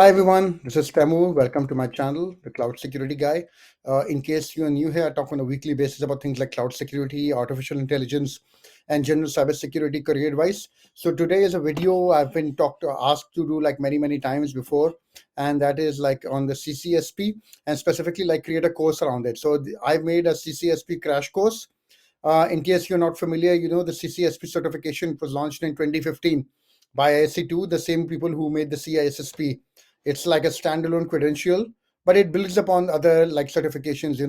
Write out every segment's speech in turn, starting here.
Hi everyone, this is Temu. Welcome to my channel, the Cloud Security Guy. In case you're new here, I talk on a weekly basis about things like cloud security, artificial intelligence, and general cybersecurity career advice. So today is a video I've been asked to do like many times before, and that is like on the CCSP and specifically like create a course around it. So I've made a CCSP crash course. In case you're not familiar, the CCSP certification was launched in 2015 by ISC2, the same people who made the CISSP. It's like a standalone credential, but it builds upon other like certifications,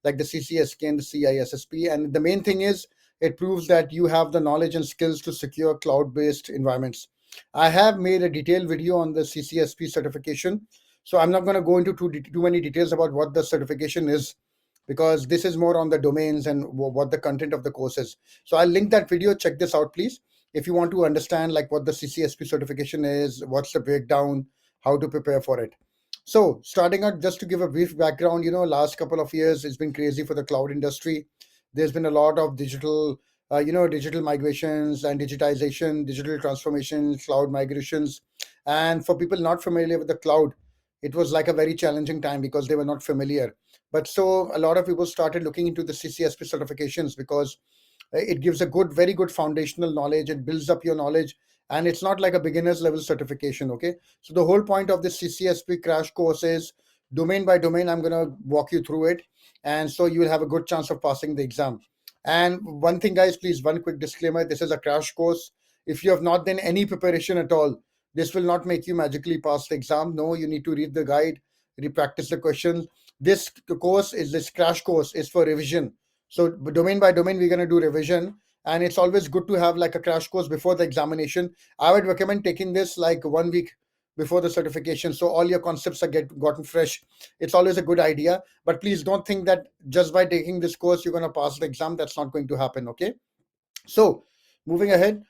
like the CCSK and the CISSP. And the main thing is it proves that you have the knowledge and skills to secure cloud-based environments. I have made a detailed video on the CCSP certification, so I'm not going to go into too many details about what the certification is because this is more on the domains and what the content of the course is. So I'll link that video. Check this out, please. If you want to understand like what the CCSP certification is, what's the breakdown, how to prepare for it. So starting out, just to give a brief background, last couple of years, it's been crazy for the cloud industry. There's been a lot of digital migrations and digitization, digital transformations, cloud migrations. And for people not familiar with the cloud, it was like a very challenging time because they were not familiar. But so a lot of people started looking into the CCSP certifications because it gives a very good foundational knowledge. It builds up your knowledge, and it's not like a beginner's level certification. Okay, so the whole point of this CCSP crash course is domain by domain. I'm going to walk you through it, and so you will have a good chance of passing the exam. And one thing, guys, please, one quick disclaimer: this is a crash course. If you have not done any preparation at all, this will not make you magically pass the exam. No, you need to read the guide, practice the questions. This crash course is for revision. So domain by domain, we're going to do revision. And it's always good to have like a crash course before the examination. I would recommend taking this like 1 week before the certification. So all your concepts are gotten fresh. It's always a good idea. But please don't think that just by taking this course, you're going to pass the exam. That's not going to happen. Okay. So, moving ahead,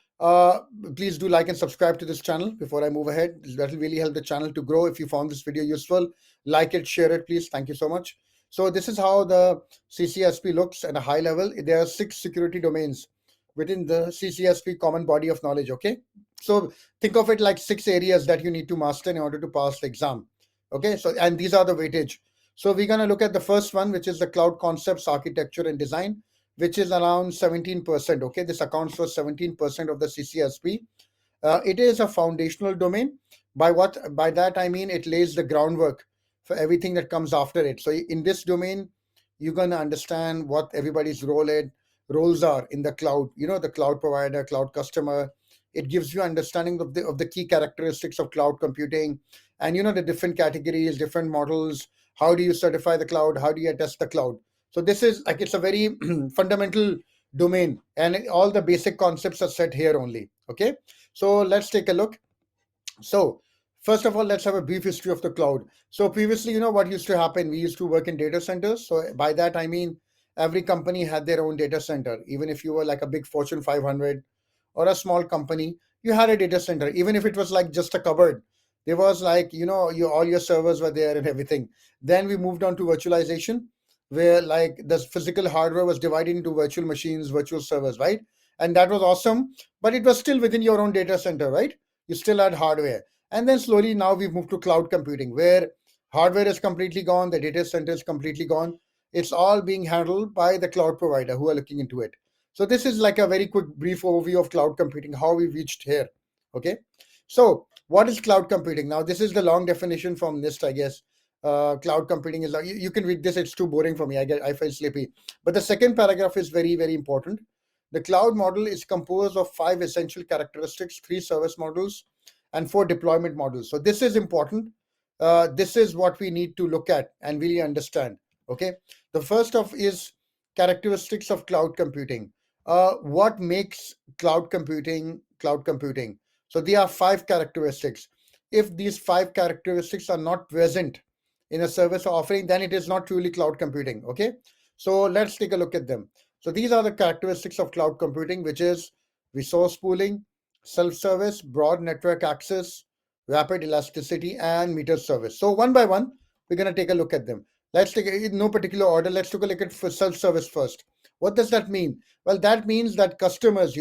please do like and subscribe to this channel before I move ahead. That will really help the channel to grow. If you found this video useful, like it, share it, please. Thank you so much. So, this is how the CCSP looks at a high level. There are 6 security domains within the CCSP common body of knowledge. Okay. So, think of it like 6 areas that you need to master in order to pass the exam. Okay. So, and these are the weightage. So, we're going to look at the first one, which is the cloud concepts, architecture, and design, which is around 17%. Okay, this accounts for 17% of the CCSP. It is a foundational domain. By that I mean it lays the groundwork for everything that comes after it. So in this domain, you're gonna understand what everybody's roles are in the cloud. The cloud provider, cloud customer. It gives you understanding of the key characteristics of cloud computing, and the different categories, different models. How do you certify the cloud? How do you test the cloud? So this is like it's a very fundamental domain, and all the basic concepts are set here only. Okay, so let's take a look. So first of all, let's have a brief history of the cloud. So previously, what used to happen? We used to work in data centers. So by that I mean every company had their own data center. Even if you were like a big Fortune 500 or a small company, you had a data center. Even if it was like just a cupboard, there was like all your servers were there and everything. Then we moved on to virtualization, where like the physical hardware was divided into virtual machines, virtual servers, right? And that was awesome, but it was still within your own data center, right? You still had hardware. And then slowly now we've moved to cloud computing, where hardware is completely gone, the data center is completely gone. It's all being handled by the cloud provider who are looking into it. So this is like a very quick brief overview of cloud computing, how we reached here. Okay. So what is cloud computing? Now this is the long definition from NIST, I guess. Cloud computing is like you can read this. It's too boring for me. I feel sleepy. But the second paragraph is very important. The cloud model is composed of 5 essential characteristics, 3 service models, and 4 deployment models. So this is important. This is what we need to look at and really understand. Okay. The first of is characteristics of cloud computing. What makes cloud computing? So there are 5 characteristics. If these 5 characteristics are not present in a service offering, then it is not truly cloud computing. Okay. So let's take a look at them. So these are the characteristics of cloud computing, which is resource pooling, self-service, broad network access, rapid elasticity, and meter service. So one by one, we're going to take a look at them. Let's take it in no particular order. Let's take a look at self-service first. What does that mean? Well, that means that customers,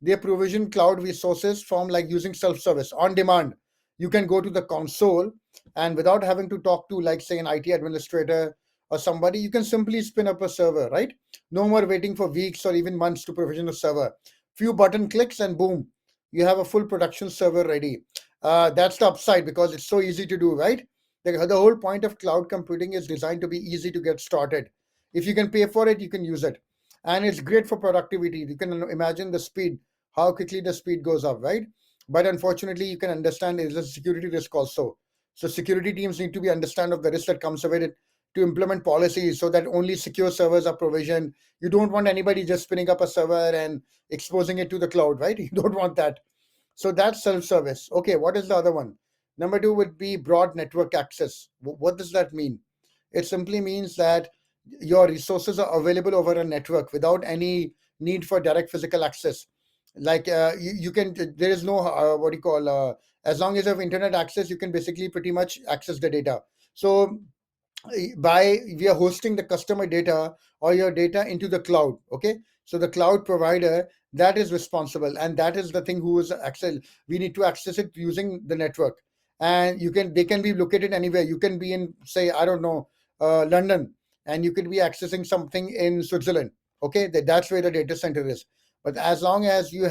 they provision cloud resources from like using self-service on demand. you can go to the console, and without having to talk to, like, say, an IT administrator or somebody, you can simply spin up a server, right? No more waiting for weeks or even months to provision a server. Few button clicks and boom, you have a full production server ready. That's the upside because it's so easy to do, right? The whole point of cloud computing is designed to be easy to get started. If you can pay for it, you can use it. And it's great for productivity. You can imagine the speed, how quickly the speed goes up, right? But unfortunately, you can understand there's a security risk also. So security teams need to be understand of the risk that comes with it to implement policies so that only secure servers are provisioned. You don't want anybody just spinning up a server and exposing it to the cloud, right? You don't want that. So that's self-service. Okay, what is the other one? Number two would be broad network access. What does that mean? It simply means that your resources are available over a network without any need for direct physical access. Like you can, there is no what do you call? As long as you have internet access, you can basically pretty much access the data. So by we are hosting the customer data or your data into the cloud. Okay, so the cloud provider that is responsible, and that is the thing who is access. We need to access it using the network, and you can they can be located anywhere. You can be in, say, I don't know, London, and you could be accessing something in Switzerland. Okay, that's where the data center is. But as long as you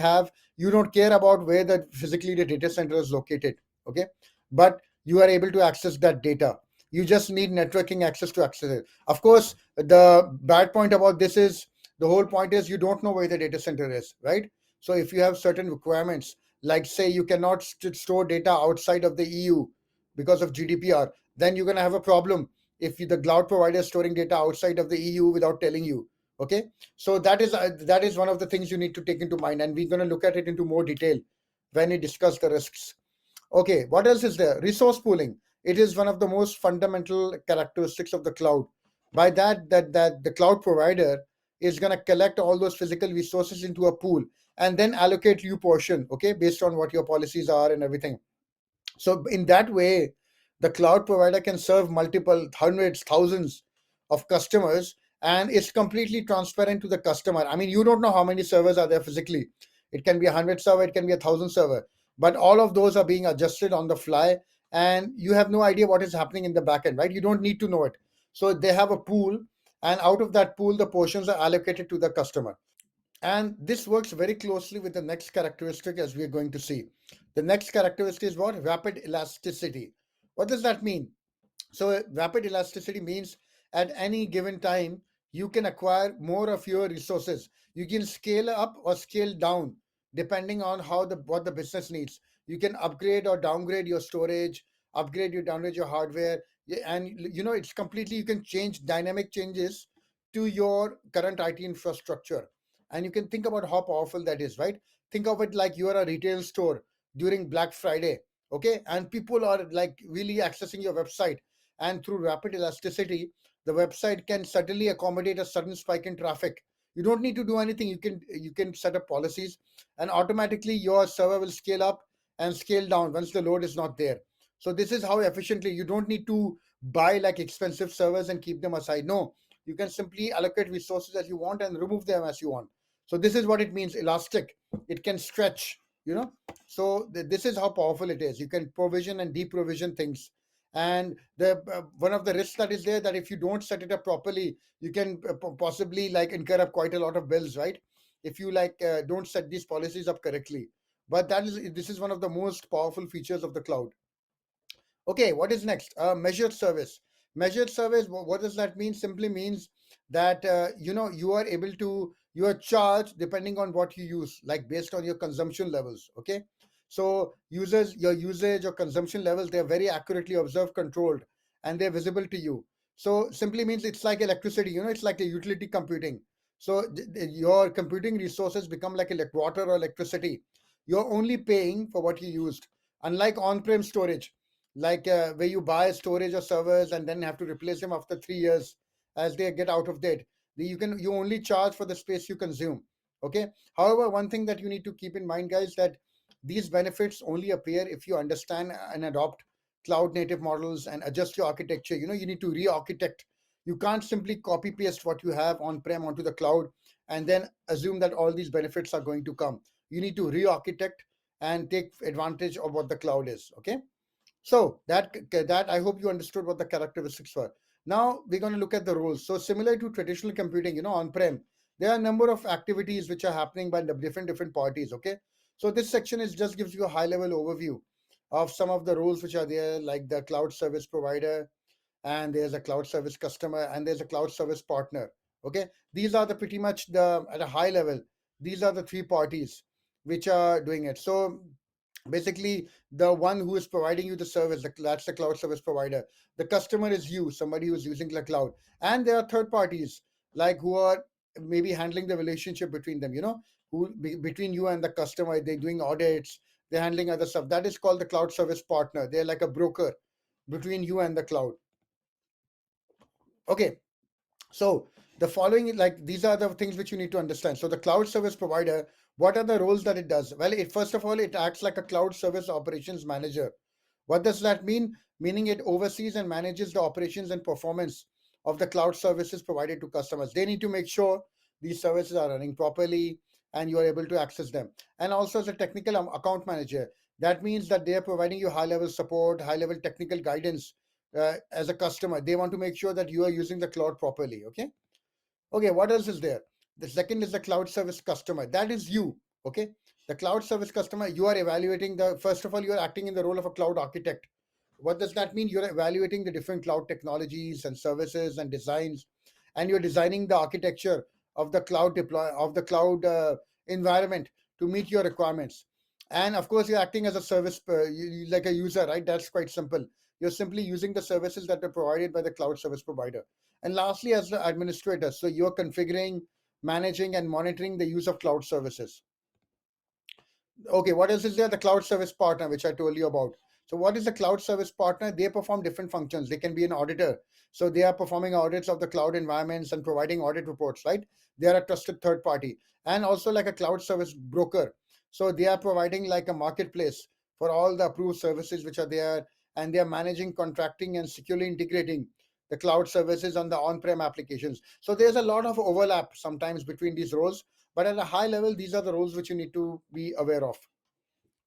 don't care about where the physically the data center is located. Okay, but you are able to access that data. You just need networking access to access it. Of course, the bad point about this is the whole point is you don't know where the data center is, right? So if you have certain requirements, like say you cannot store data outside of the EU because of GDPR, then you're going to have a problem if the cloud provider is storing data outside of the EU without telling you. Okay, so that is one of the things you need to take into mind, and we're going to look at it into more detail when we discuss the risks. Okay, what else is there? Resource pooling. It is one of the most fundamental characteristics of the cloud. By that the cloud provider is going to collect all those physical resources into a pool and then allocate you portion, okay, based on what your policies are and everything. So in that way, the cloud provider can serve multiple hundreds, thousands of customers, and it's completely transparent to the customer. I mean, you don't know how many servers are there physically. It can be 100 server, it can be 1,000 server, but all of those are being adjusted on the fly, and you have no idea what is happening in the backend, right? You don't need to know it. So they have a pool, and out of that pool, the portions are allocated to the customer. And this works very closely with the next characteristic as we are going to see. The next characteristic is what? Rapid elasticity. What does that mean? So rapid elasticity means at any given time, you can acquire more of your resources. You can scale up or scale down depending on how the what the business needs. You can upgrade or downgrade your storage, downgrade your hardware, and it's completely you can change dynamic changes to your current IT infrastructure. And you can think about how powerful that is, right? Think of it like you are a retail store during Black Friday, okay, and people are like really accessing your website, and through rapid elasticity, the website can suddenly accommodate a sudden spike in traffic. You don't need to do anything. You can set up policies, and automatically your server will scale up and scale down once the load is not there. So this is how efficiently. You don't need to buy like expensive servers and keep them aside. No, you can simply allocate resources as you want and remove them as you want. So this is what it means, elastic. It can stretch, you know. So this is how powerful it is. You can provision and deprovision things. And the one of the risks that is there, that if you don't set it up properly, you can possibly like incur up quite a lot of bills, right? If you like don't set these policies up correctly. But this is one of the most powerful features of the cloud. Okay, what is next? Measured service. Measured service, what does that mean? Simply means that you are able to you are charged depending on what you use, like based on your consumption levels. Okay, so your usage or consumption levels, they are very accurately observed, controlled, and they're visible to you. So simply means it's like electricity. It's like a utility computing. So your computing resources become like water or electricity. You're only paying for what you used, unlike on-prem storage, like where you buy storage or servers and then have to replace them after 3 years as they get out of date. You only charge for the space you consume. Okay. However, one thing that you need to keep in mind, guys, that these benefits only appear if you understand and adopt cloud native models and adjust your architecture. You need to re-architect. You can't simply copy paste what you have on prem onto the cloud and then assume that all these benefits are going to come. You need to re-architect and take advantage of what the cloud is. Okay. So that I hope you understood what the characteristics were. Now we're going to look at the roles. So similar to traditional computing, on-prem, there are a number of activities which are happening by the different parties. Okay, so this section is just gives you a high-level overview of some of the roles which are there, like the cloud service provider, and there's a cloud service customer, and there's a cloud service partner. Okay, these are the pretty much the at a high level. These are the three parties which are doing it. So basically, the one who is providing you the service, that's the cloud service provider. The customer is you, somebody who's using the cloud, and there are third parties like who are maybe handling the relationship between them. Between you and the customer, they're doing audits, they're handling other stuff. That is called the cloud service partner. They're like a broker between you and the cloud. Okay, so the following, like these are the things which you need to understand. So the cloud service provider, what are the roles that it does? Well, it first of all, it acts like a cloud service operations manager. What does that mean? Meaning it oversees and manages the operations and performance of the cloud services provided to customers. They need to make sure these services are running properly and you are able to access them. And also as a technical account manager, that means that they are providing you high level support, high level technical guidance as a customer. They want to make sure that you are using the cloud properly. Okay. Okay, what else is there? The second is the cloud service customer. That is you. Okay. The cloud service customer, you are evaluating first of all, you are acting in the role of a cloud architect. What does that mean? You're evaluating the different cloud technologies and services and designs, and you're designing the architecture of the cloud environment to meet your requirements. And of course, you're acting as a service, like a user, right? That's quite simple. You're simply using the services that are provided by the cloud service provider. And lastly, as the administrator, so you're configuring, managing, and monitoring the use of cloud services. Okay, what else is there? The cloud service partner, which I told you about. So, what is the cloud service partner? They perform different functions. They can be an auditor. So, they are performing audits of the cloud environments and providing audit reports, right? They are a trusted third party and also like a cloud service broker. So, they are providing like a marketplace for all the approved services which are there, and they are managing, contracting, and securely integrating the cloud services on the on prem applications. So, there's a lot of overlap sometimes between these roles, but at a high level, these are the roles which you need to be aware of.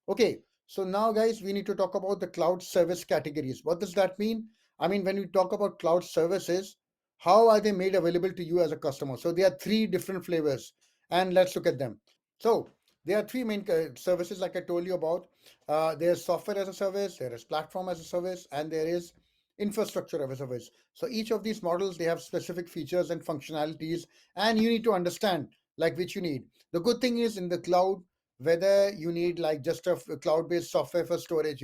Okay, so now, guys, we need to talk about the cloud service categories. What does that mean? I mean, when we talk about cloud services, how are they made available to you as a customer? So there are three different flavors, and let's look at them. So there are three main services, like I told you about. There's software as a service, there is platform as a service, and there is infrastructure as a service. So each of these models, they have specific features and functionalities, and you need to understand like which you need. The good thing is in the cloud, whether you need like just a cloud-based software for storage,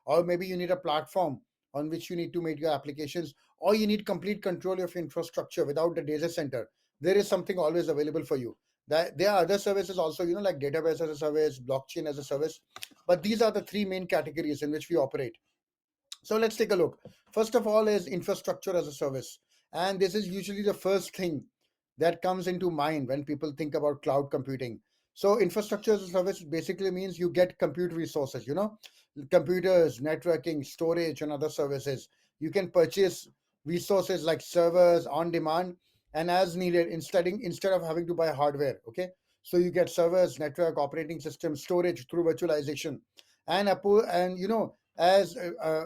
or maybe you need a platform on which you need to make your applications, or you need complete control of infrastructure without the data center. There is something always available for you. That there are other services also, like database as a service, blockchain as a service, but these are the three main categories in which we operate. So let's take a look. First of all is infrastructure as a service. And this is usually the first thing that comes into mind when people think about cloud computing. So infrastructure as a service basically means you get compute resources, computers, networking, storage, and other services. You can purchase resources like servers on demand and as needed instead of having to buy hardware. Okay. So you get servers, network, operating system, storage through virtualization. And as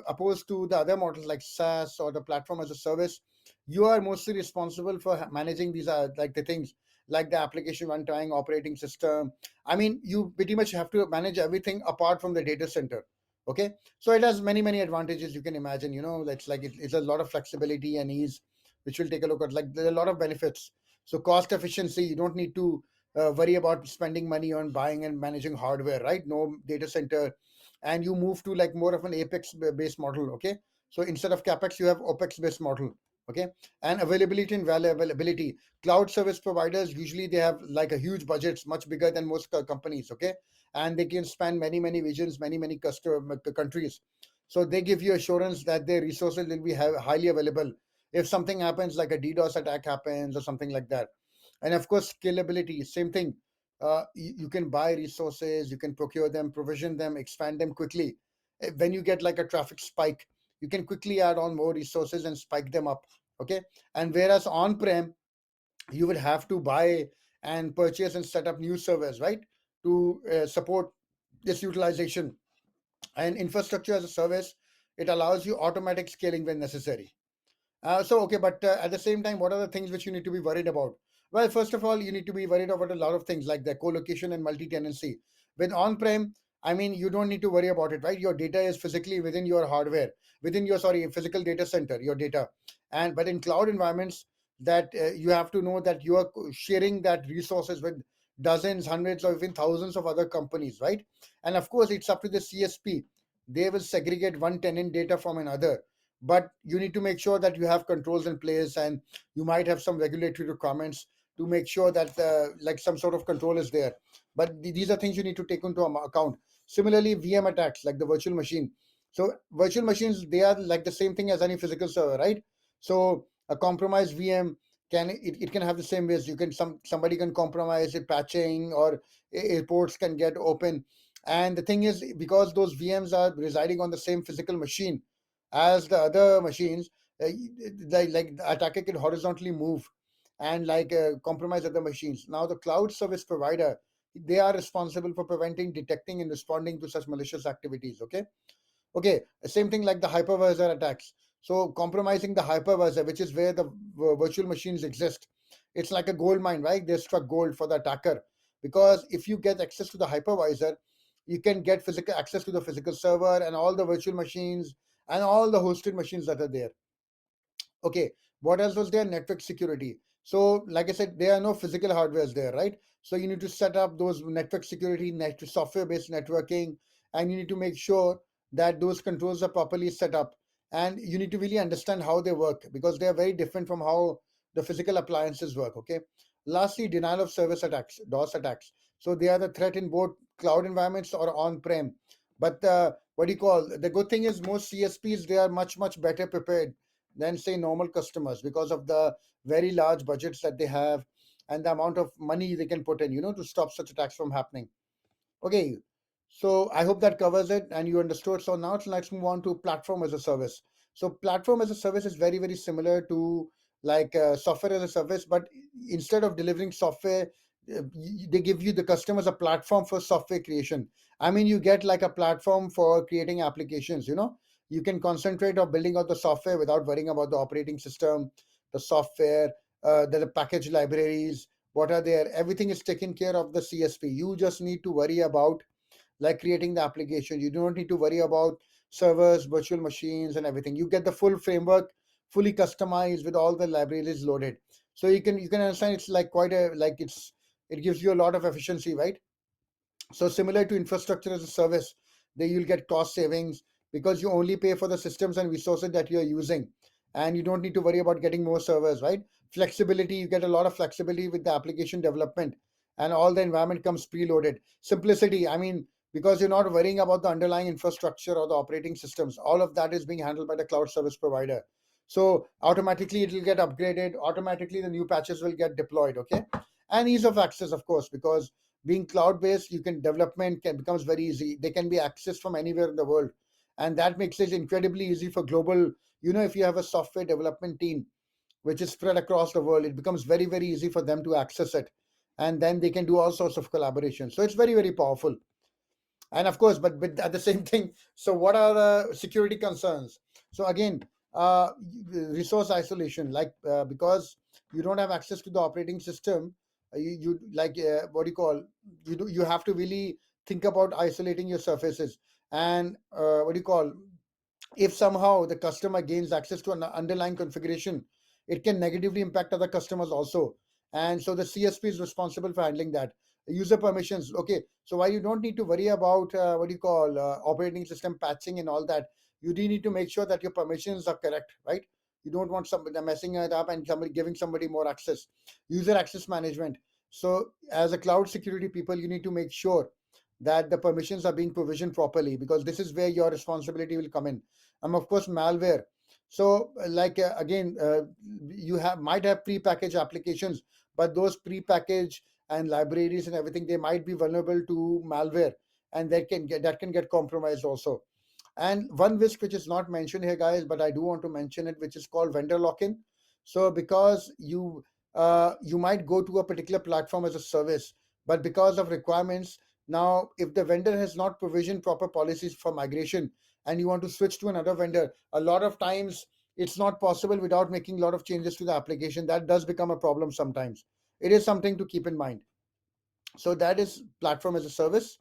opposed to the other models like SaaS or the platform as a service, you are mostly responsible for managing these like the things like the application runtime, operating system. I mean, you pretty much have to manage everything apart from the data center. Okay, so it has many advantages you can imagine. It's a lot of flexibility and ease, which we'll take a look at. Like there are a lot of benefits. So cost efficiency, you don't need to worry about spending money on buying and managing hardware, right? No data center, and you move to like more of an apex based model. Okay, so instead of capex you have opex based model. Okay, and availability and availability, cloud service providers usually they have like a huge budgets, much bigger than most companies. Okay, and they can span many regions, many customer countries. So they give you assurance that their resources will be highly available if something happens, like a DDoS attack happens or something like that. And of course scalability, same thing. You can buy resources, you can procure them, provision them, expand them quickly. When you get like a traffic spike, you can quickly add on more resources and spike them up. Okay, and whereas on prem you would have to buy and purchase and set up new servers, right, to support this utilization. And infrastructure as a service, It allows you automatic scaling when necessary. Okay, but at the same time, what are the things which you need to be worried about? Well, first of all, you need to be worried about a lot of things like the co-location and multi-tenancy. With on-prem, I mean, you don't need to worry about it, right? Your data is physically within your hardware, within your physical data center, your data. And but in cloud environments, that you have to know that you are sharing that resources with dozens, hundreds, or even thousands of other companies, right? And of course, it's up to the CSP. They will segregate one tenant data from another, but you need to make sure that you have controls in place, and you might have some regulatory requirements to make sure that like some sort of control is there. But these are things you need to take into account. Similarly, VM attacks like the virtual machine. So virtual machines, they are like the same thing as any physical server, right? So a compromised VM it can have the same ways. You can somebody can compromise it, patching, or ports can get open. And the thing is, because those VMs are residing on the same physical machine as the other machines, like the attacker can horizontally move and compromise other machines. Now the cloud service provider, they are responsible for preventing, detecting, and responding to such malicious activities. Okay, same thing like the hypervisor attacks. So compromising the hypervisor, which is where the virtual machines exist, it's like a gold mine, right? They struck gold for the attacker, because if you get access to the hypervisor, you can get physical access to the physical server and all the virtual machines and all the hosted machines that are there. Okay, what else was there? Network security. So, like I said, there are no physical hardwares there, right? So you need to set up those network security, software-based networking, and you need to make sure that those controls are properly set up. And you need to really understand how they work, because they are very different from how the physical appliances work. Okay. Lastly, denial of service attacks, DOS attacks. So they are the threat in both cloud environments or on-prem. But what do you call, the good thing is most CSPs, they are much better prepared than say normal customers, because of the very large budgets that they have and the amount of money they can put in, to stop such attacks from happening. Okay, so I hope that covers it and you understood. So now let's move on to platform as a service. So platform as a service is very similar to software as a service, but instead of delivering software, they give you, the customers, a platform for software creation. I mean, you get like a platform for creating applications. You can concentrate on building out the software without worrying about the operating system, the software, the package libraries, what are there, everything is taken care of the CSP. You just need to worry about like creating the application. You don't need to worry about servers, virtual machines, and everything. You get the full framework, fully customized with all the libraries loaded. So you can understand, it's like quite a like it gives you a lot of efficiency, right? So similar to infrastructure as a service, there you'll get cost savings, because you only pay for the systems and resources that you're using, and you don't need to worry about getting more servers, right? Flexibility, you get a lot of flexibility with the application development, and all the environment comes preloaded. Simplicity, I mean, because you're not worrying about the underlying infrastructure or the operating systems, all of that is being handled by the cloud service provider. So automatically it will get upgraded, automatically the new patches will get deployed. Okay. And ease of access, of course, because being cloud based, you can development can becomes very easy. They can be accessed from anywhere in the world, and that makes it incredibly easy for global. If you have a software development team which is spread across the world, it becomes very easy for them to access it, and then they can do all sorts of collaboration. So it's very powerful. And of course, but at the same thing, so what are the security concerns? So again, resource isolation, because you don't have access to the operating system, you like what do you call, you have to really think about isolating your surfaces. And what do you call, if somehow the customer gains access to an underlying configuration, it can negatively impact other customers also. And so the CSP is responsible for handling that. User permissions. Okay, so while you don't need to worry about what do you call operating system patching and all that, you do need to make sure that your permissions are correct, right? You don't want somebody messing it up and somebody giving somebody more access. User access management. So as a cloud security people, you need to make sure that the permissions are being provisioned properly, because this is where your responsibility will come in. Of course, malware. So again, you have might have pre-packaged applications, but those pre-packaged and libraries and everything, they might be vulnerable to malware, and that can get compromised also. And one risk which is not mentioned here, guys, but I do want to mention it, which is called vendor lock-in. So because you might go to a particular platform as a service, but because of requirements, now if the vendor has not provisioned proper policies for migration, and you want to switch to another vendor, a lot of times it's not possible without making a lot of changes to the application. That does become a problem sometimes. It is something to keep in mind. So that is platform as a service.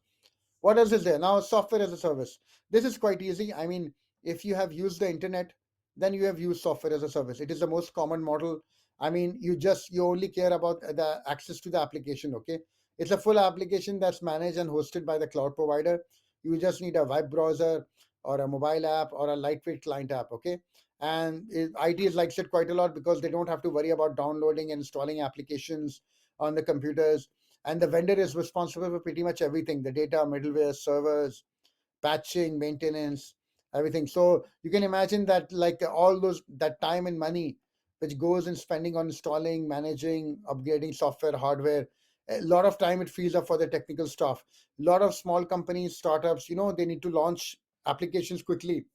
What else is there? Now, software as a service. This is quite easy. I mean, if you have used the internet, then you have used software as a service. It is the most common model. I mean, you only care about the access to the application, okay? It's a full application that's managed and hosted by the cloud provider. You just need a web browser or a mobile app or a lightweight client app, okay? And IT likes it quite a lot because they don't have to worry about downloading and installing applications on the computers, and the vendor is responsible for pretty much everything: the data, middleware, servers, patching, maintenance, everything. So you can imagine that, like, all those, that time and money which goes in spending on installing, managing, upgrading software, hardware, a lot of time it frees up for the technical staff. A lot of small companies, startups, they need to launch applications quickly.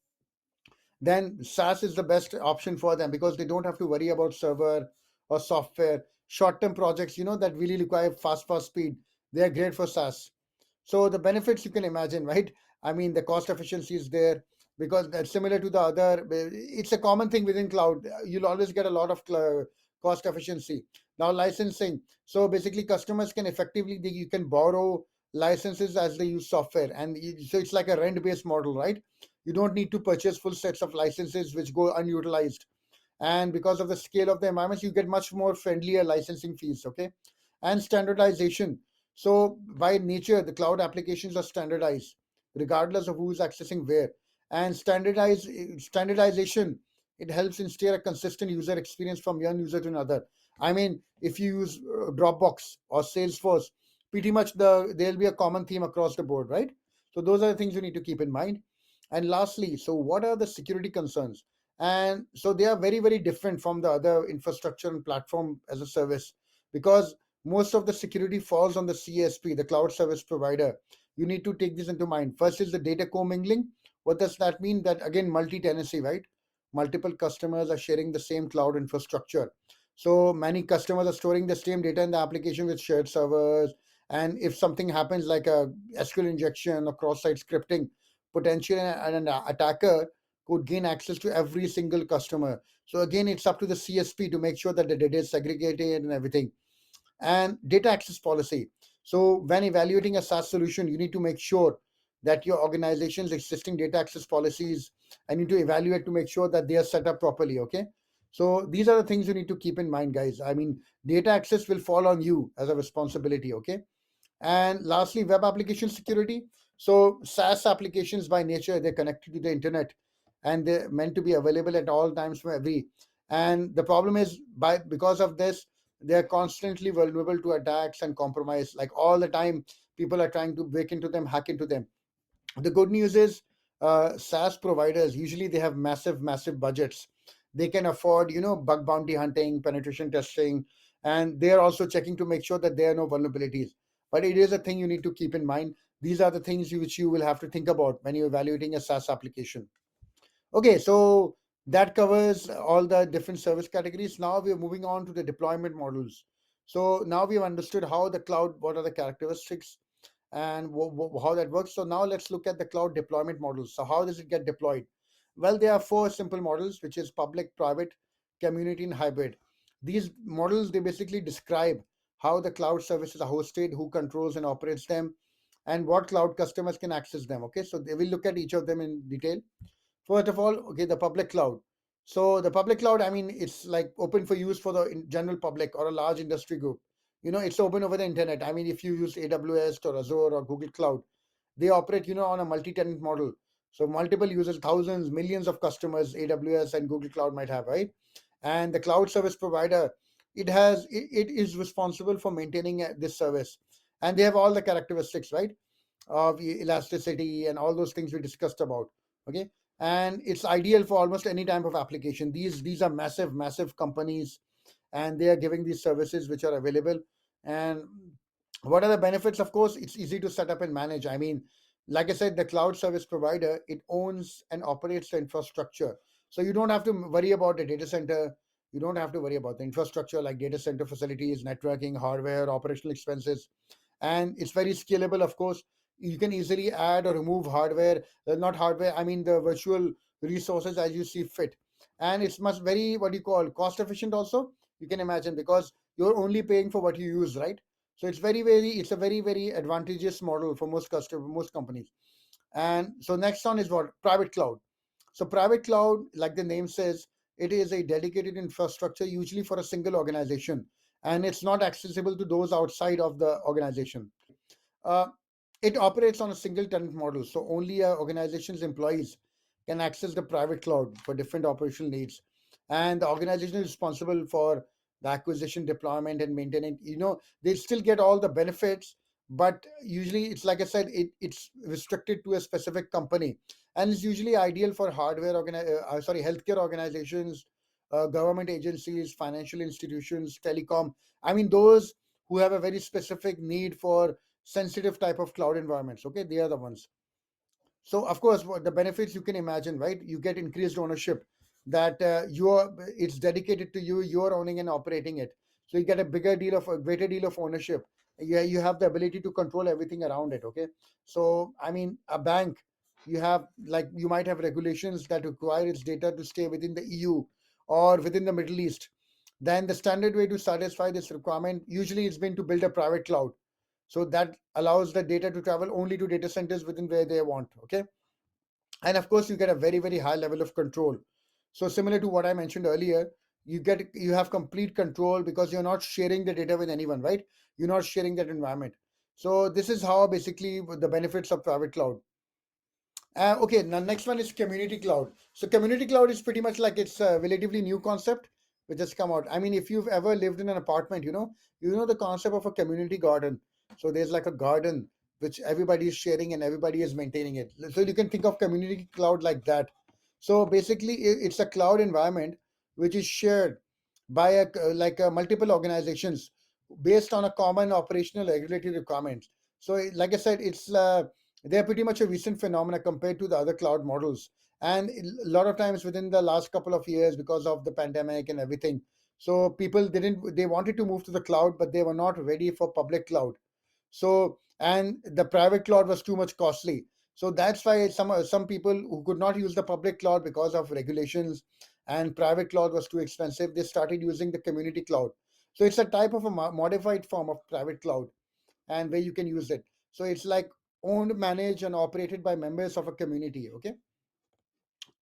Then SaaS is the best option for them because they don't have to worry about server or software. Short-term projects, that really require fast speed, they are great for SaaS. So the benefits you can imagine, right? I mean, the cost efficiency is there because that's similar to the other. It's a common thing within cloud. You'll always get a lot of cost efficiency. Now, licensing. So basically, customers can effectively, you can borrow licenses as they use software, and so it's like a rent-based model, right? You don't need to purchase full sets of licenses which go unutilized, and because of the scale of the environments, you get much more friendlier licensing fees, okay? And standardization. So by nature, the cloud applications are standardized regardless of who's accessing where. And standardization, it helps instill a consistent user experience from one user to another. I mean, if you use Dropbox or Salesforce, pretty much there'll be a common theme across the board, right? So those are the things you need to keep in mind. And lastly, so what are the security concerns? And so they are very, very different from the other infrastructure and platform as a service, because most of the security falls on the CSP, the cloud service provider. You need to take this into mind. First is the data commingling. What does that mean? That again, multi-tenancy, right? Multiple customers are sharing the same cloud infrastructure. So many customers are storing the same data in the application with shared servers. And if something happens like a SQL injection or cross-site scripting, potentially an attacker could gain access to every single customer. So again, it's up to the CSP to make sure that the data is segregated and everything. And data access policy. So when evaluating a SaaS solution, you need to make sure that your organization's existing data access policies, I need to evaluate to make sure that they are set up properly. Okay. So these are the things you need to keep in mind, guys. I mean, data access will fall on you as a responsibility. Okay. And lastly, web application security. So SaaS applications by nature, they're connected to the internet and they're meant to be available at all times from every. And the problem is, because of this, they're constantly vulnerable to attacks and compromise. Like all the time, people are trying to break into them, hack into them. The good news is, SaaS providers usually they have massive budgets. They can afford, bug bounty hunting, penetration testing, and they are also checking to make sure that there are no vulnerabilities. But it is a thing you need to keep in mind. These are the things which you will have to think about when you're evaluating a SaaS application. Okay, so that covers all the different service categories. Now we are moving on to the deployment models. So now we've understood how the cloud, what are the characteristics, and how that works. So now let's look at the cloud deployment models. So how does it get deployed? Well, there are four simple models, which is public, private, community, and hybrid. These models, they basically describe how the cloud services are hosted, who controls and operates them, and what cloud customers can access them. Okay, so they will look at each of them in detail. First of all, okay, the public cloud. So the public cloud, I mean, it's like open for use for the general public or a large industry group. It's open over the internet. I mean, if you use AWS or Azure or Google Cloud, they operate, on a multi-tenant model. So multiple users, thousands, millions of customers, AWS and Google Cloud might have, right? And the cloud service provider, it is responsible for maintaining this service, and they have all the characteristics, right, of elasticity and all those things we discussed about. Okay. And it's ideal for almost any type of application. These are massive companies, and they are giving these services which are available. And what are the benefits? Of course, it's easy to set up and manage. I mean, like I said, the cloud service provider, it owns and operates the infrastructure. So you don't have to worry about the data center. You don't have to worry about the infrastructure like data center facilities, networking, hardware, operational expenses. And it's very scalable, of course. You can easily add or remove hardware, not hardware, I mean the virtual resources as you see fit. And it's much very, what do you call, cost efficient also, you can imagine, because you're only paying for what you use, right? So it's a very, very advantageous model for most customers, most companies. And so next one is what? Private cloud. So private cloud, like the name says, it is a dedicated infrastructure usually for a single organization, and it's not accessible to those outside of the organization. Uh, it operates on a single tenant model, so only a organization's employees can access the private cloud for different operational needs. And the organization is responsible for the acquisition, deployment, and maintenance. They still get all the benefits, but usually it's like I said, it's restricted to a specific company, and it's usually ideal for healthcare organizations, government agencies, financial institutions, telecom. I mean, those who have a very specific need for sensitive type of cloud environments. Okay, they are the ones. So of course, what the benefits you can imagine, right? You get increased ownership, that it's dedicated to you, you're owning and operating it. So you get a greater deal of ownership. Yeah, you have the ability to control everything around it. Okay, so I mean, a bank, you might have regulations that require its data to stay within the EU or within the Middle East. Then the standard way to satisfy this requirement usually has been to build a private cloud, so that allows the data to travel only to data centers within where they want. Okay, and of course you get a very, very high level of control. So similar to what I mentioned earlier, you have complete control because you're not sharing the data with anyone, right? You're not sharing that environment. So this is how basically the benefits of private cloud. Okay, the next one is community cloud. So community cloud is pretty much like, it's a relatively new concept which has come out. I mean, if you've ever lived in an apartment, you know the concept of a community garden. So there's like a garden which everybody is sharing and everybody is maintaining it. So you can think of community cloud like that. So basically, it's a cloud environment which is shared by multiple organizations based on a common operational regulatory requirements. So like I said, they're pretty much a recent phenomena compared to the other cloud models. And a lot of times within the last couple of years, because of the pandemic and everything, so people didn't they wanted to move to the cloud, but they were not ready for public cloud. So, and the private cloud was too much costly. So that's why some people who could not use the public cloud because of regulations, and private cloud was too expensive, they started using the community cloud. So it's a type of a modified form of private cloud, and where you can use it. So it's like owned, managed, and operated by members of a community. Okay.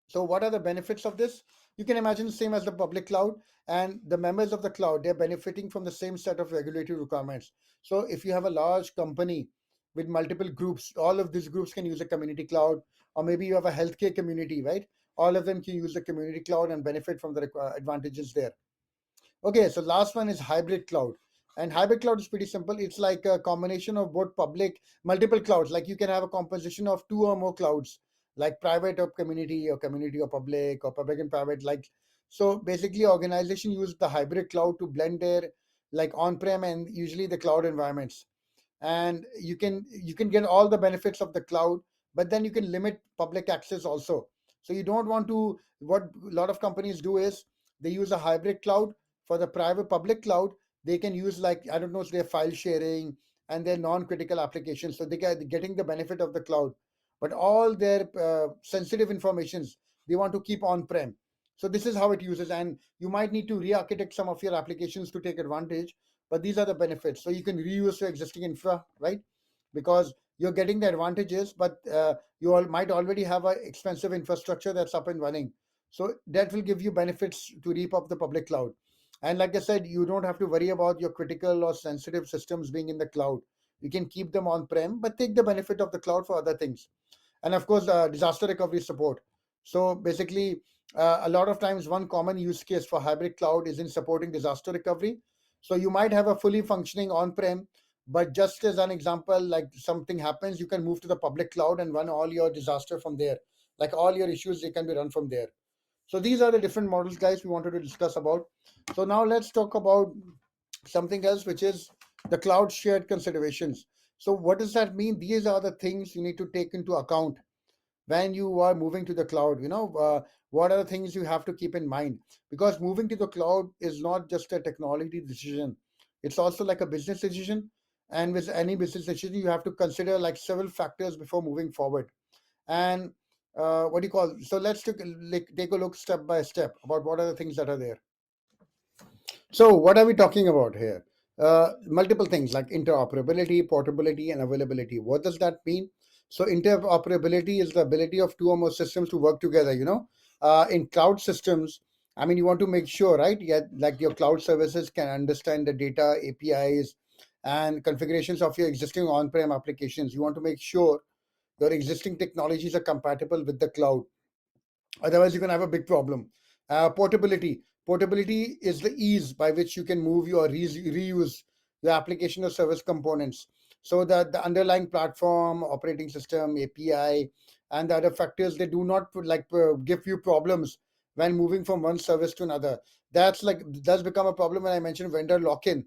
So what are the benefits of this? You can imagine the same as the public cloud, and the members of the cloud, they're benefiting from the same set of regulatory requirements. So if you have a large company with multiple groups, all of these groups can use a community cloud, or maybe you have a healthcare community, right? All of them can use the community cloud and benefit from the advantages there. Okay, so last one is hybrid cloud. And hybrid cloud is pretty simple. It's like a combination of both multiple clouds. Like you can have a composition of two or more clouds, like private or community or public and private. So basically, organization use the hybrid cloud to blend their like on-prem and usually the cloud environments. And you can get all the benefits of the cloud, but then you can limit public access also. So you don't want to, what a lot of companies do is they use a hybrid cloud. For the private public cloud, they can use, like, I don't know, their file sharing and their non-critical applications, so they get getting the benefit of the cloud, but all their sensitive informations they want to keep on prem. So this is how it uses, and you might need to re-architect some of your applications to take advantage, but these are the benefits. So you can reuse your existing infra, right? Because you're getting the advantages, but you all might already have an expensive infrastructure that's up and running. So that will give you benefits to reap up the public cloud. And like I said, you don't have to worry about your critical or sensitive systems being in the cloud. You can keep them on prem, but take the benefit of the cloud for other things. And of course, disaster recovery support. So basically, a lot of times one common use case for hybrid cloud is in supporting disaster recovery. So you might have a fully functioning on-prem, but just as an example, like something happens, you can move to the public cloud and run all your disaster from there. Like all your issues, they can be run from there. So these are the different models, guys, we wanted to discuss about. So now let's talk about something else, which is the cloud shared considerations. So what does that mean? These are the things you need to take into account when you are moving to the cloud. What are the things you have to keep in mind? Because moving to the cloud is not just a technology decision, it's also like a business decision. and with any business decision, you have to consider like several factors before moving forward. And what do you call? So let's take a look step by step about what are the things that are there. So, what are we talking about here? Multiple things like interoperability, portability, and availability. What does that mean? So, interoperability is the ability of two or more systems to work together. In cloud systems, I mean, you want to make sure, right? Yeah, like your cloud services can understand the data, APIs, and configurations of your existing on-prem applications. You want to make sure your existing technologies are compatible with the cloud. Otherwise, you can have a big problem. Portability is the ease by which you can move your reuse the application or service components, so that the underlying platform, operating system, API, and the other factors, they do not give you problems when moving from one service to another. Does become a problem when I mentioned vendor lock-in.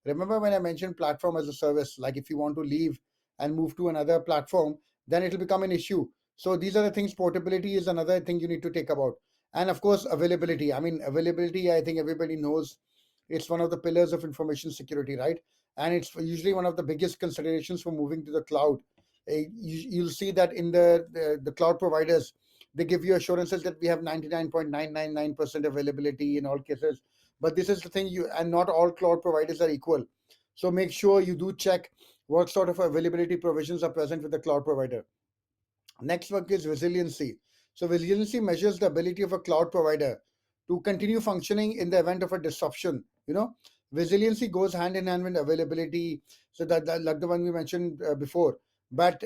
Remember when I mentioned platform as a service? Like if you want to leave and move to another platform, then it'll become an issue. So these are the things. Portability is another thing you need to take about. And of course, availability. I mean, availability, I think everybody knows it's one of the pillars of information security, right? And it's usually one of the biggest considerations for moving to the cloud. You'll see that in the cloud providers, they give you assurances that we have 99.999% availability in all cases. But this is the thing, and not all cloud providers are equal. So make sure you do check what sort of availability provisions are present with the cloud provider. Next one is resiliency. So resiliency measures the ability of a cloud provider to continue functioning in the event of a disruption. Resiliency goes hand in hand with availability. So that like the one we mentioned before. But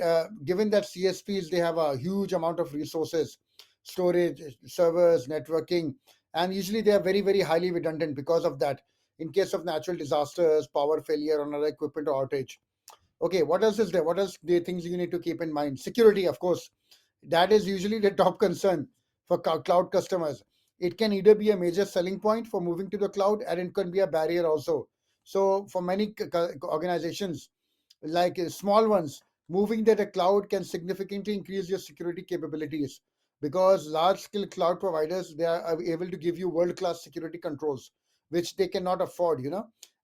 given that CSPs, they have a huge amount of resources, storage, servers, networking, and usually they are very, very highly redundant because of that. In case of natural disasters, power failure, or another equipment outage. Okay, what else is there? What else the things you need to keep in mind? Security, of course, that is usually the top concern for cloud customers. It can either be a major selling point for moving to the cloud, and it can be a barrier also. So for many organizations, like small ones, moving to the cloud can significantly increase your security capabilities, because large scale cloud providers, they are able to give you world class security controls, which they cannot afford.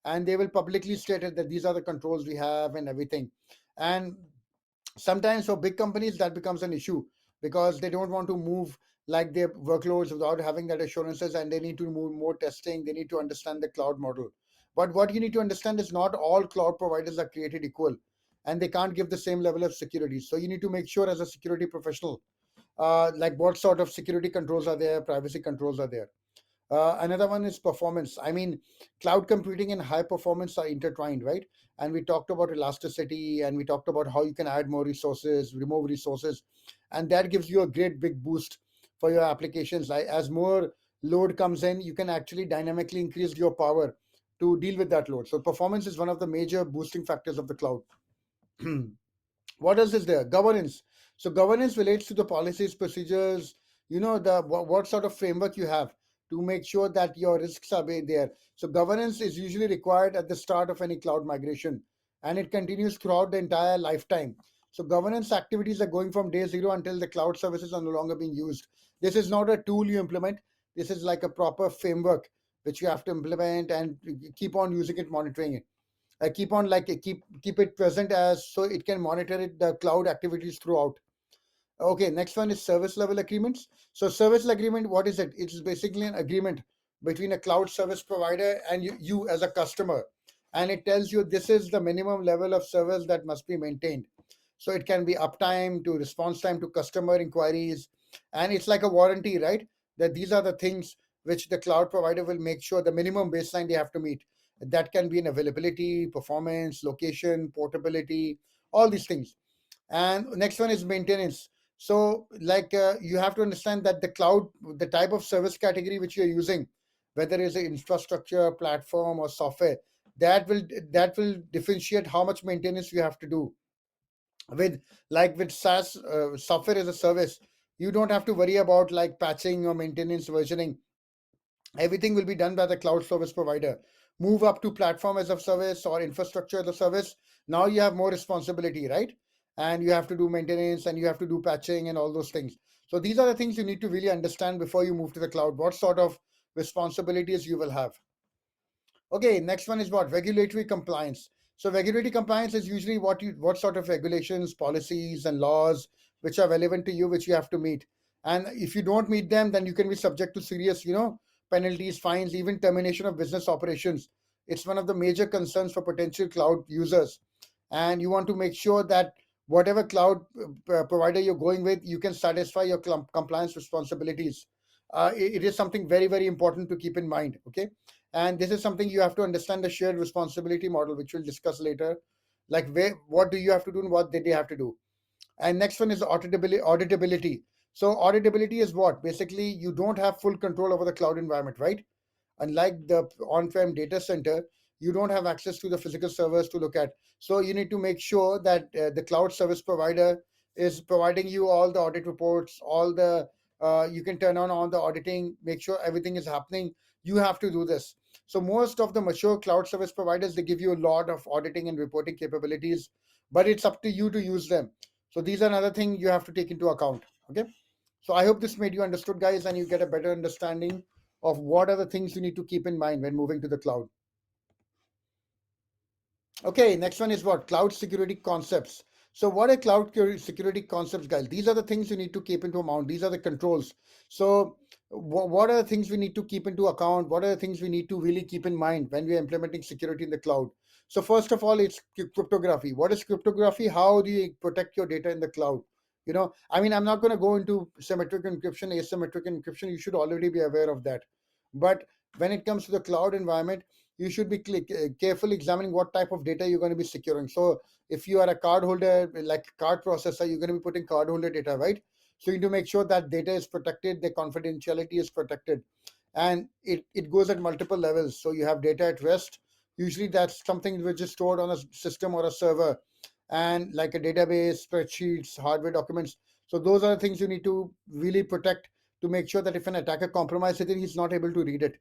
And they will publicly state it that these are the controls we have and everything. And sometimes for big companies that becomes an issue, because they don't want to move like their workloads without having that assurances, and they need to move more testing, they need to understand the cloud model. But what you need to understand is not all cloud providers are created equal, and they can't give the same level of security. So you need to make sure as a security professional, like what sort of security controls are there, privacy controls are there. Another one is performance. I mean, cloud computing and high performance are intertwined, right? And we talked about elasticity, and we talked about how you can add more resources, remove resources, and that gives you a great big boost for your applications. Like as more load comes in, you can actually dynamically increase your power to deal with that load. So performance is one of the major boosting factors of the cloud. What else is there? Governance. So governance relates to the policies, procedures, the what sort of framework you have to make sure that your risks are there. So governance is usually required at the start of any cloud migration, and it continues throughout the entire lifetime. So governance activities are going from day zero until the cloud services are no longer being used. This is not a tool you implement. This is like a proper framework which you have to implement and keep on using it, monitoring it. Keep on like keep it present as so it can monitor it the cloud activities throughout. Okay, next one is service level agreements. So service level agreement, what is it? It's basically an agreement between a cloud service provider and you as a customer, and it tells you this is the minimum level of service that must be maintained. So it can be uptime to response time to customer inquiries, and it's like a warranty, right? That these are the things which the cloud provider will make sure the minimum baseline they have to meet. That can be in availability, performance, location, portability, all these things. And next one is maintenance. So you have to understand that the cloud, the type of service category which you're using, whether it's an infrastructure, platform, or software, that will differentiate how much maintenance you have to do. With SaaS, software as a service, you don't have to worry about like patching or maintenance, versioning. Everything will be done by the cloud service provider. Move up to platform as a service or infrastructure as a service. Now you have more responsibility, right? And you have to do maintenance, and you have to do patching and all those things. So these are the things you need to really understand before you move to the cloud, what sort of responsibilities you will have. Okay, next one is what? Regulatory compliance. So regulatory compliance is usually what sort of regulations, policies, and laws which are relevant to you, which you have to meet. And if you don't meet them, then you can be subject to serious, penalties, fines, even termination of business operations. It's one of the major concerns for potential cloud users, and you want to make sure that whatever cloud provider you're going with, you can satisfy your compliance responsibilities. It is something very, very important to keep in mind. Okay, and this is something you have to understand, the shared responsibility model, which we'll discuss later. Like what do you have to do and what did they have to do. And next one is auditability. So auditability is what basically you don't have full control over the cloud environment, right? Unlike the on-prem data center, you don't have access to the physical servers to look at. So you need to make sure that the cloud service provider is providing you all the audit reports, all the you can turn on all the auditing, make sure everything is happening. You have to do this. So most of the mature cloud service providers, they give you a lot of auditing and reporting capabilities, but it's up to you to use them. So these are another thing you have to take into account. Okay. So I hope this made you understood, guys, and you get a better understanding of what are the things you need to keep in mind when moving to the cloud. Okay, next one is what? Cloud security concepts. So, what are security concepts, guys? These are the things you need to keep into account. These are the controls. So, what are the things we need to keep into account? What are the things we need to really keep in mind when we are implementing security in the cloud? So, first of all, it's cryptography. What is cryptography? How do you protect your data in the cloud? I mean, I'm not going to go into symmetric encryption, asymmetric encryption. You should already be aware of that. But when it comes to the cloud environment, you should be carefully examining what type of data you're going to be securing. So if you are a card holder, like card processor, you're going to be putting card holder data, right? So you need to make sure that data is protected, the confidentiality is protected, and it goes at multiple levels. So you have data at rest. Usually that's something which is stored on a system or a server, and like a database, spreadsheets, hardware documents. So those are the things you need to really protect to make sure that if an attacker compromises it, he's not able to read it.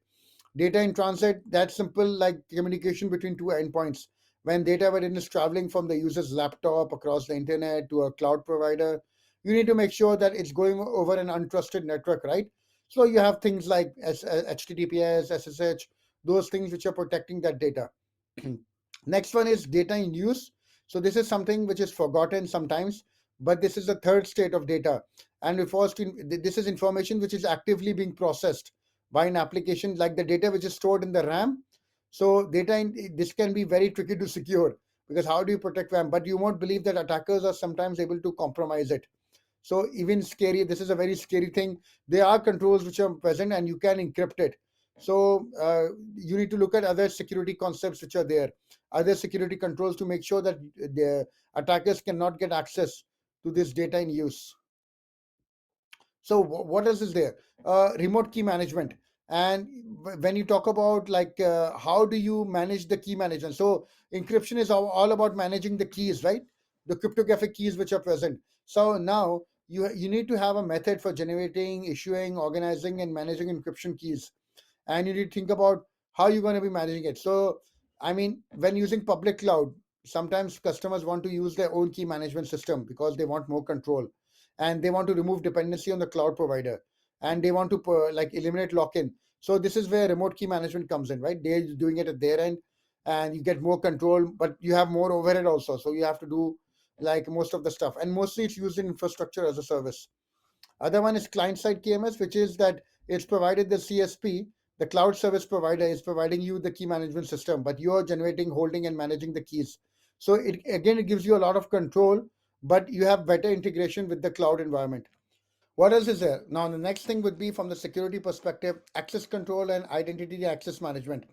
Data in transit, that's simple, like communication between two endpoints. When data within is traveling from the user's laptop across the internet to a cloud provider, you need to make sure that it's going over an untrusted network, right? So you have things like HTTPS, SSH, those things which are protecting that data. Next one is data in use. So this is something which is forgotten sometimes, but this is the third state of data, and refers to this is information which is actively being processed by an application, like the data which is stored in the RAM. So this can be very tricky to secure, because how do you protect RAM? But you won't believe that attackers are sometimes able to compromise it. So even scary, this is a very scary thing. There are controls which are present and you can encrypt it. So you need to look at other security concepts which are there, other security controls to make sure that the attackers cannot get access to this data in use. So what else is there? Remote key management. And when you talk about like how do you manage the key management? So encryption is all about managing the keys, right? The cryptographic keys which are present. So now you need to have a method for generating, issuing, organizing, and managing encryption keys, and you need to think about how you're going to be managing it. So, I mean, when using public cloud, sometimes customers want to use their own key management system because they want more control, and they want to remove dependency on the cloud provider, and they want to like eliminate lock-in. So this is where remote key management comes in, right? They're doing it at their end, and you get more control, but you have more overhead also. So you have to do like most of the stuff, and mostly it's used in infrastructure as a service. Other one is client-side KMS, which is that it's provided the CSP, the cloud service provider is providing you the key management system, but you're generating, holding, and managing the keys. So it gives you a lot of control, but you have better integration with the cloud environment. What else is there? Now, the next thing would be from the security perspective, access control and identity access management.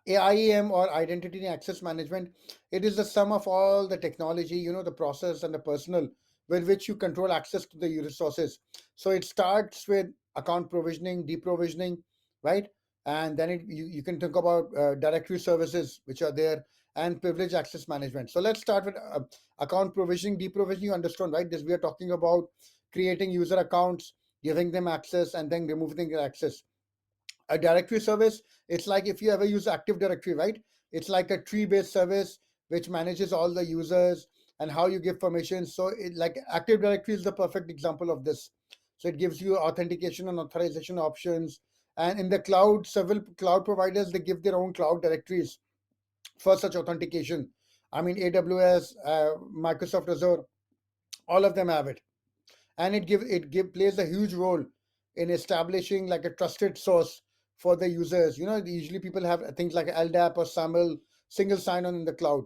AIEM, or identity and access management, it is the sum of all the technology, the process and the personal with which you control access to the resources. So it starts with account provisioning, deprovisioning, right? And then you can think about directory services which are there, and privilege access management. So let's start with account provisioning, deprovisioning. You understand, right? This we are talking about creating user accounts, giving them access, and then removing their access. A directory service, it's like if you ever use Active Directory, right? It's like a tree-based service which manages all the users and how you give permissions. So like Active Directory is the perfect example of this. So it gives you authentication and authorization options. And in the cloud, several cloud providers, they give their own cloud directories for such authentication. I mean, AWS, Microsoft Azure, all of them have it. And it plays a huge role in establishing like a trusted source for the users. Usually people have things like LDAP or SAML, single sign-on in the cloud.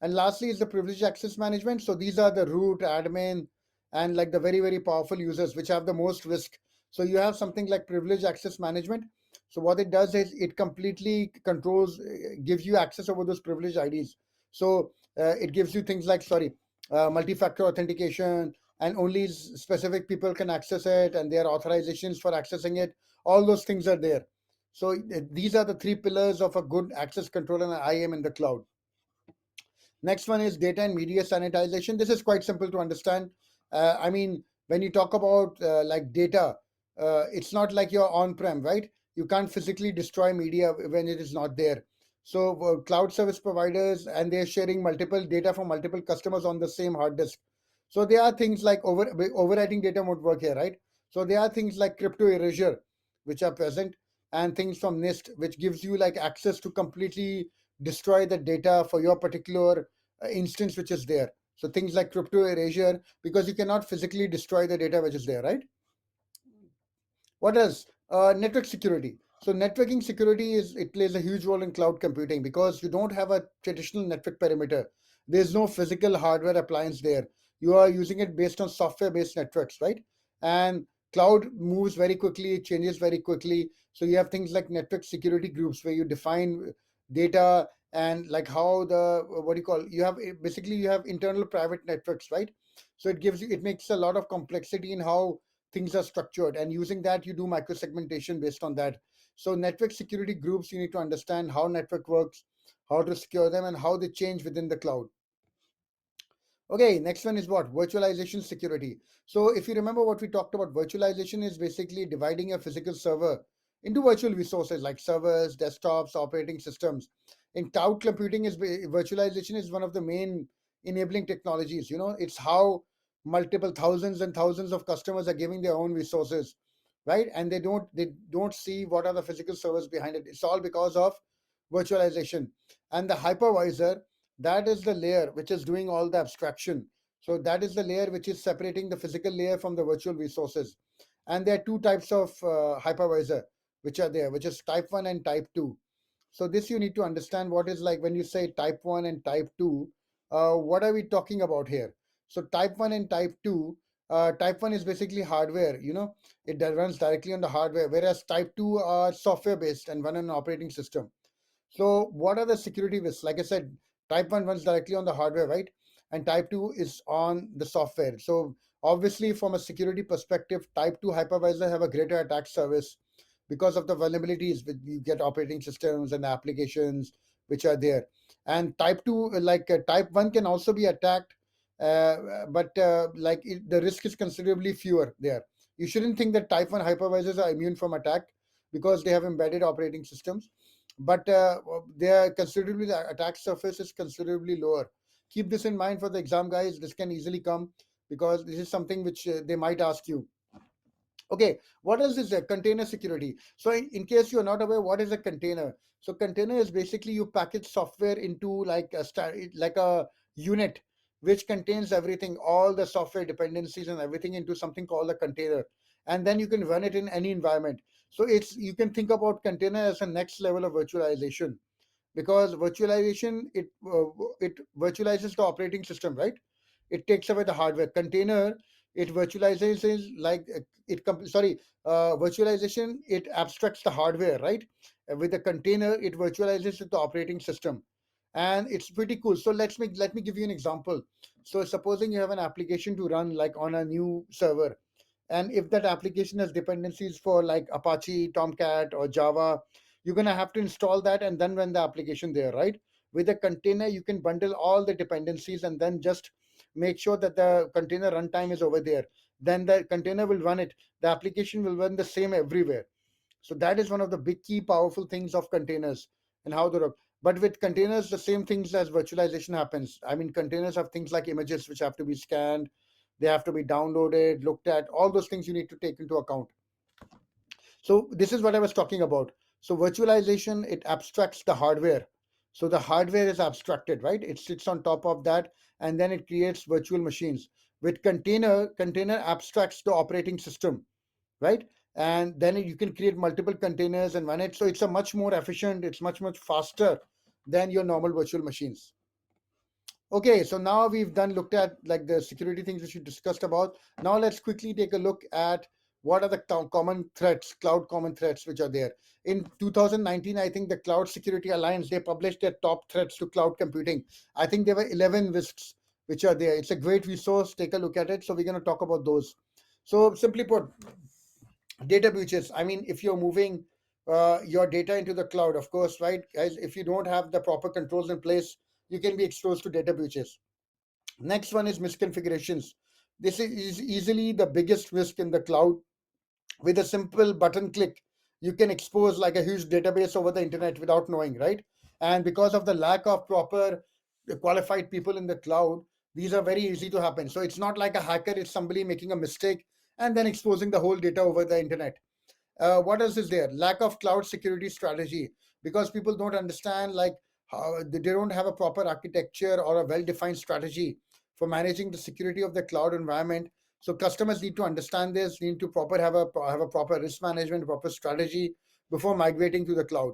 And lastly is the privileged access management. So these are the root, admin, and like the very, very powerful users which have the most risk. So you have something like privileged access management. So what it does is it completely controls, gives you access over those privileged IDs. So it gives you things like, sorry, multi-factor authentication, and only specific people can access it, and their authorizations for accessing it. All those things are there. So these are the three pillars of a good access control and IAM in the cloud. Next one is data and media sanitization. This is quite simple to understand. I mean, when you talk about like data, it's not like you're on-prem, right? You can't physically destroy media when it is not there. So cloud service providers, and they're sharing multiple data from multiple customers on the same hard disk. So there are things like overwriting data won't work here, right? So there are things like crypto erasure, which are present, and things from NIST, which gives you like access to completely destroy the data for your particular instance which is there. So things like crypto erasure, because you cannot physically destroy the data which is there, right? What else? Network security. So networking security it plays a huge role in cloud computing because you don't have a traditional network perimeter. There's no physical hardware appliance there. You are using it based on software-based networks, right? And cloud moves very quickly, it changes very quickly. So you have things like network security groups where you define data, and like how the what do you call, you have basically you have internal private networks, right? So it makes a lot of complexity in how things are structured, and using that you do microsegmentation based on that. So network security groups, you need to understand how network works, how to secure them, and how they change within the cloud. Okay, next one is what? Virtualization security. So if you remember what we talked about, virtualization is basically dividing a physical server into virtual resources like servers, desktops, operating systems. In cloud computing, virtualization is one of the main enabling technologies. It's how multiple thousands and thousands of customers are giving their own resources, right? And they don't see what are the physical servers behind it. It's all because of virtualization. And the hypervisor, that is the layer which is doing all the abstraction. So that is the layer which is separating the physical layer from the virtual resources. And there are two types of hypervisor which are there, which is type 1 and type 2. So this you need to understand what is like when you say type 1 and type 2, what are we talking about here? So type 1 and type 2, type 1 is basically hardware, it runs directly on the hardware, whereas type 2 are software based and run on an operating system. So, what are the security risks? Like I said, type 1 runs directly on the hardware, right? And type 2 is on the software. So, obviously, from a security perspective, type 2 hypervisor have a greater attack service because of the vulnerabilities with you get operating systems and applications which are there. And type 2, like type 1, can also be attacked, but the risk is considerably fewer there. You shouldn't think that type 1 hypervisors are immune from attack because they have embedded operating systems, but their considerably the attack surface is considerably lower. Keep this in mind for the exam, guys. This can easily come because this is something which they might ask you. Okay, what else is there? Container security. So, in case you're not aware, what is a container? So, container is basically you package software into like a unit which contains everything, all the software dependencies and everything into something called a container, and then you can run it in any environment. So, you can think about container as a next level of virtualization, because virtualization it virtualizes the operating system, right? It takes away the hardware. Container, it virtualizes like virtualization, it abstracts the hardware, right? With the container, it virtualizes the operating system, and it's pretty cool. So let me give you an example. So supposing you have an application to run like on a new server, and if that application has dependencies for like Apache, Tomcat, or Java, you're going to have to install that and then run the application there, right? With a container, you can bundle all the dependencies and then just make sure that the container runtime is over there. Then the container will run it. The application will run the same everywhere. So that is one of the big key powerful things of containers and how they work. But with containers, the same things as virtualization happens. I mean, containers have things like images which have to be scanned, they have to be downloaded, looked at, all those things you need to take into account. So this is what I was talking about. So virtualization, it abstracts the hardware. So the hardware is abstracted, right? It sits on top of that, and then it creates virtual machines. With container abstracts the operating system, right? And then you can create multiple containers and run it. So it's a much more efficient, it's much faster than your normal virtual machines. Okay, so now we've done looked at like the security things which we discussed about. Now let's quickly take a look at what are the common threats, cloud common threats which are there. In 2019, I think the Cloud Security Alliance, they published their top threats to cloud computing. I think there were 11 lists which are there. It's a great resource. Take a look at it. So we're going to talk about those. So simply put, data breaches. I mean, if you're moving your data into the cloud, of course, right, guys, if you don't have the proper controls in place, you can be exposed to data breaches. Next one is misconfigurations. This is easily the biggest risk in the cloud. With a simple button click, you can expose like a huge database over the internet without knowing, right? And because of the lack of proper qualified people in the cloud, these are very easy to happen. So it's not like a hacker, it's somebody making a mistake and then exposing the whole data over the internet. What else is there? Lack of cloud security strategy, because people don't understand like how they don't have a proper architecture or a well-defined strategy for managing the security of the cloud environment. So customers need to understand this, need to proper have a proper risk management, proper strategy before migrating to the cloud.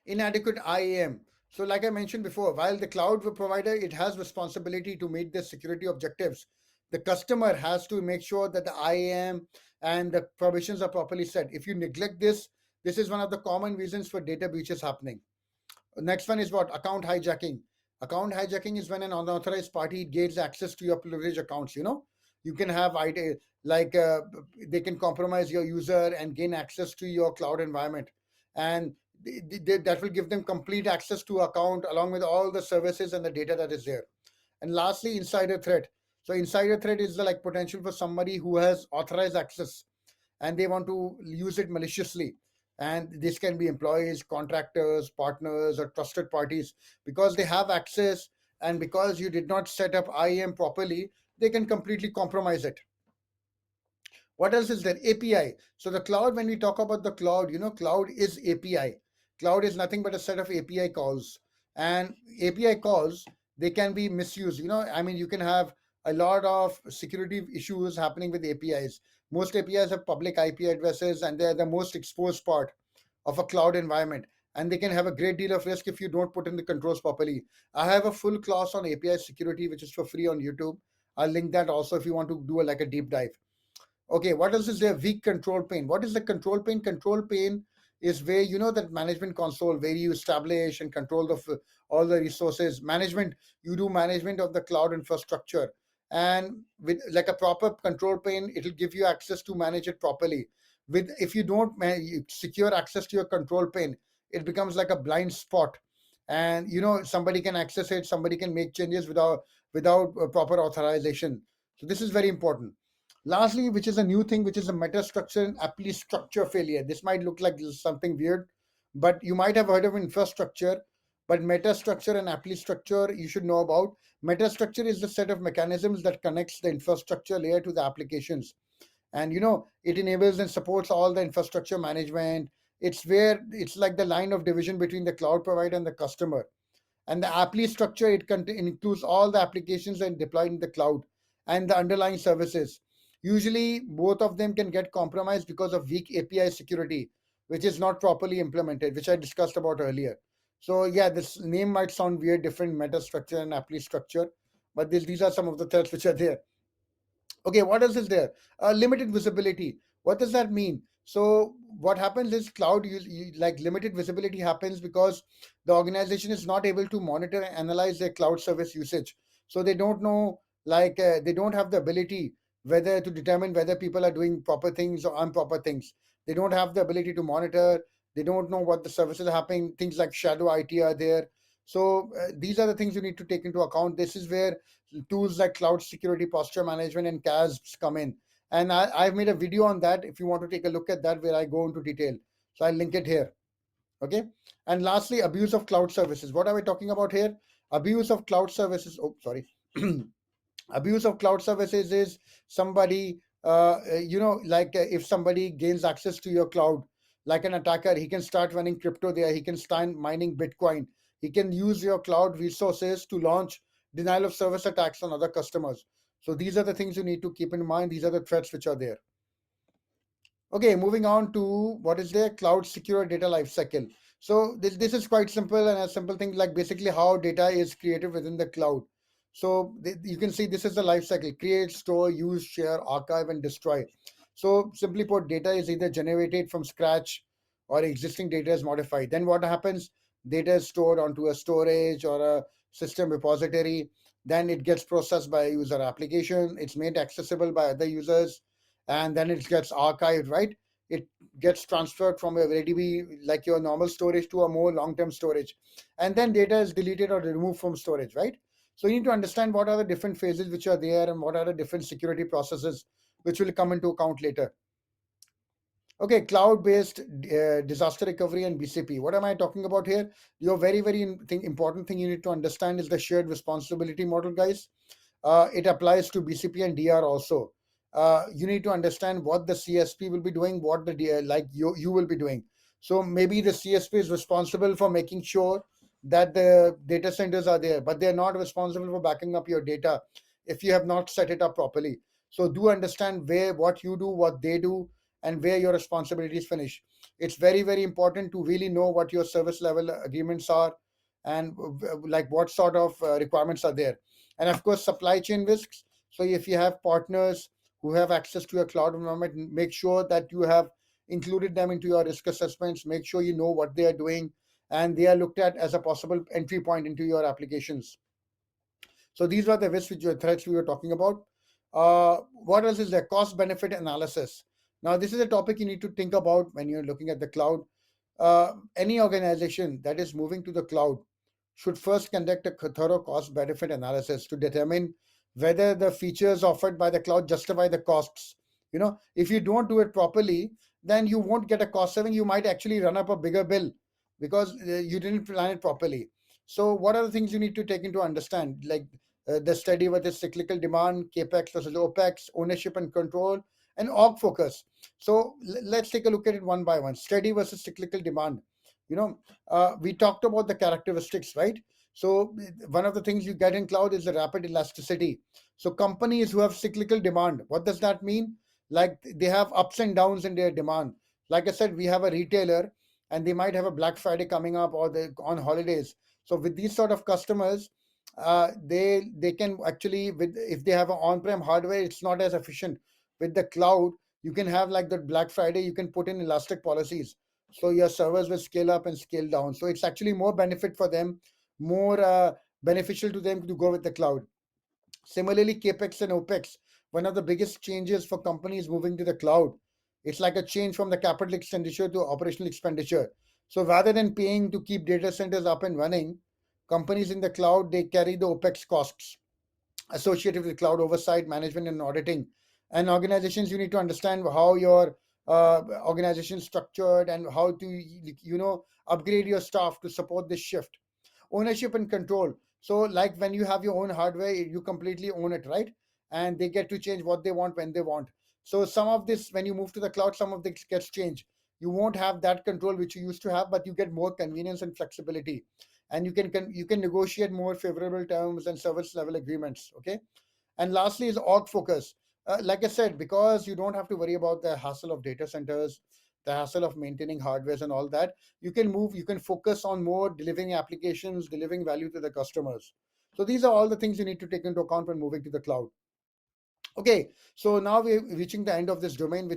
Inadequate IAM. So, like I mentioned before, while the cloud provider it has responsibility to meet the security objectives, the customer has to make sure that the IAM and the provisions are properly set. If you neglect this, this is one of the common reasons for data breaches happening. Next one is what? Account hijacking. Account hijacking is when an unauthorized party gains access to your privileged accounts. You know, you can have ID, like they can compromise your user and gain access to your cloud environment, and that will give them complete access to account along with all the services and the data that is there. And lastly, insider threat. So insider threat is the like potential for somebody who has authorized access and they want to use it maliciously. And this can be employees, contractors, partners, or trusted parties. Because they have access and because you did not set up IAM properly, they can completely compromise it. What else is there? API. So the cloud, when we talk about the cloud, you know, cloud is API. Cloud is nothing but a set of API calls. And API calls, they can be misused. You know, I mean, you can have a lot of security issues happening with APIs. Most APIs have public IP addresses and they're the most exposed part of a cloud environment. And they can have a great deal of risk if you don't put in the controls properly. I have a full class on API security, which is for free on YouTube. I'll link that also if you want to do like a deep dive. Okay, what else is there? Weak control plane. What is the control plane? Control plane is where you know that management console where you establish and control all the resources. Management, you do management of the cloud infrastructure, and with like a proper control plane, it'll give you access to manage it properly. With if you don't secure access to your control plane, it becomes like a blind spot, and you know somebody can access it, somebody can make changes without proper authorization. So this is very important. Lastly, which is a new thing, which is a metastructure and appli structure failure. This might look like something weird, but you might have heard of infrastructure. But metastructure and appli structure you should know about. Metastructure is the set of mechanisms that connects the infrastructure layer to the applications. And you know, it enables and supports all the infrastructure management. It's where it's like the line of division between the cloud provider and the customer. And the appli structure, it includes all the applications that are deployed in the cloud and the underlying services. Usually, both of them can get compromised because of weak API security, which is not properly implemented, which I discussed about earlier. So, yeah, this name might sound weird, different meta structure and appli structure, but these are some of the threats which are there. Okay, what else is there? Limited visibility. What does that mean? So what happens is cloud like limited visibility happens because the organization is not able to monitor and analyze their cloud service usage. So they don't know, like they don't have the ability whether to determine whether people are doing proper things or improper things. They don't have the ability to monitor. They don't know what the services are happening. Things like shadow IT are there. So these are the things you need to take into account. This is where tools like cloud security posture management and CASPs come in. And I've made a video on that if you want to take a look at that where I go into detail. So I'll link it here. Okay. And lastly, abuse of cloud services. What are we talking about here? Abuse of cloud services. Oh, sorry. Abuse of cloud services is somebody, you know, like if somebody gains access to your cloud, like an attacker, he can start running crypto there. He can start mining Bitcoin. He can use your cloud resources to launch denial of service attacks on other customers. So these are the things you need to keep in mind. These are the threats which are there. Okay, moving on to what is the cloud secure data lifecycle. So this is quite simple, and a simple thing like basically how data is created within the cloud. So you can see this is the lifecycle: create, store, use, share, archive, and destroy. So simply put, data is either generated from scratch or existing data is modified. Then what happens? Data is stored onto a storage or a system repository. Then it gets processed by a user application. It's made accessible by other users, and then it gets archived, right? It gets transferred from a ready like your normal storage to a more long-term storage, and then data is deleted or removed from storage, right? So you need to understand what are the different phases which are there and what are the different security processes which will come into account later. Okay, cloud-based disaster recovery and BCP. What am I talking about here? Your very important thing you need to understand is the shared responsibility model, guys. It applies to BCP and DR also. You need to understand what the CSP will be doing, what the DR, like you will be doing. So maybe the CSP is responsible for making sure that the data centers are there, but they're not responsible for backing up your data if you have not set it up properly. So do understand where what you do, what they do, and where your responsibilities finish. It's very important to really know what your service level agreements are, and like what sort of requirements are there. And of course, supply chain risks. So if you have partners who have access to your cloud environment, make sure that you have included them into your risk assessments. Make sure you know what they are doing and they are looked at as a possible entry point into your applications. So these are the risks which your threats we were talking about. What else is there? Cost benefit analysis. Now, this is a topic you need to think about when you're looking at the cloud. Any organization that is moving to the cloud should first conduct a thorough cost benefit analysis to determine whether the features offered by the cloud justify the costs. If you don't do it properly, then you won't get a cost saving. You might actually run up a bigger bill because you didn't plan it properly. So, what are the things you need to take into understand? Like the study versus cyclical demand, capex versus opex, ownership and control, and org focus. So let's take a look at it one by one. Steady versus cyclical demand. We talked about the characteristics, right? So one of the things you get in cloud is the rapid elasticity. So companies who have cyclical demand, what does that mean? Like they have ups and downs in their demand. Like I said, we have a retailer and they might have a Black Friday coming up or they on holidays. So with these sort of customers, they can actually, with if they have an on-prem hardware, it's not as efficient. With the cloud, you can have like the Black Friday, you can put in elastic policies. So your servers will scale up and scale down. So it's actually more benefit for them, more beneficial to them to go with the cloud. Similarly, capex and opex, one of the biggest changes for companies moving to the cloud. It's like a change from the capital expenditure to operational expenditure. So rather than paying to keep data centers up and running, companies in the cloud they carry the opex costs associated with cloud oversight, management, and auditing. And organizations, you need to understand how your organization is structured and how to upgrade your staff to support this shift. Ownership and control. So like when you have your own hardware, you completely own it, right? And they get to change what they want when they want. So some of this, when you move to the cloud, some of this gets changed. You won't have that control which you used to have, but you get more convenience and flexibility, and you can negotiate more favorable terms and service level agreements. Okay. And lastly is org focus. Like I said, because you don't have to worry about the hassle of data centers, the hassle of maintaining hardwares and all that, you can focus on more delivering applications, delivering value to the customers. So these are all the things you need to take into account when moving to the cloud. Okay, so now we're reaching the end of this domain,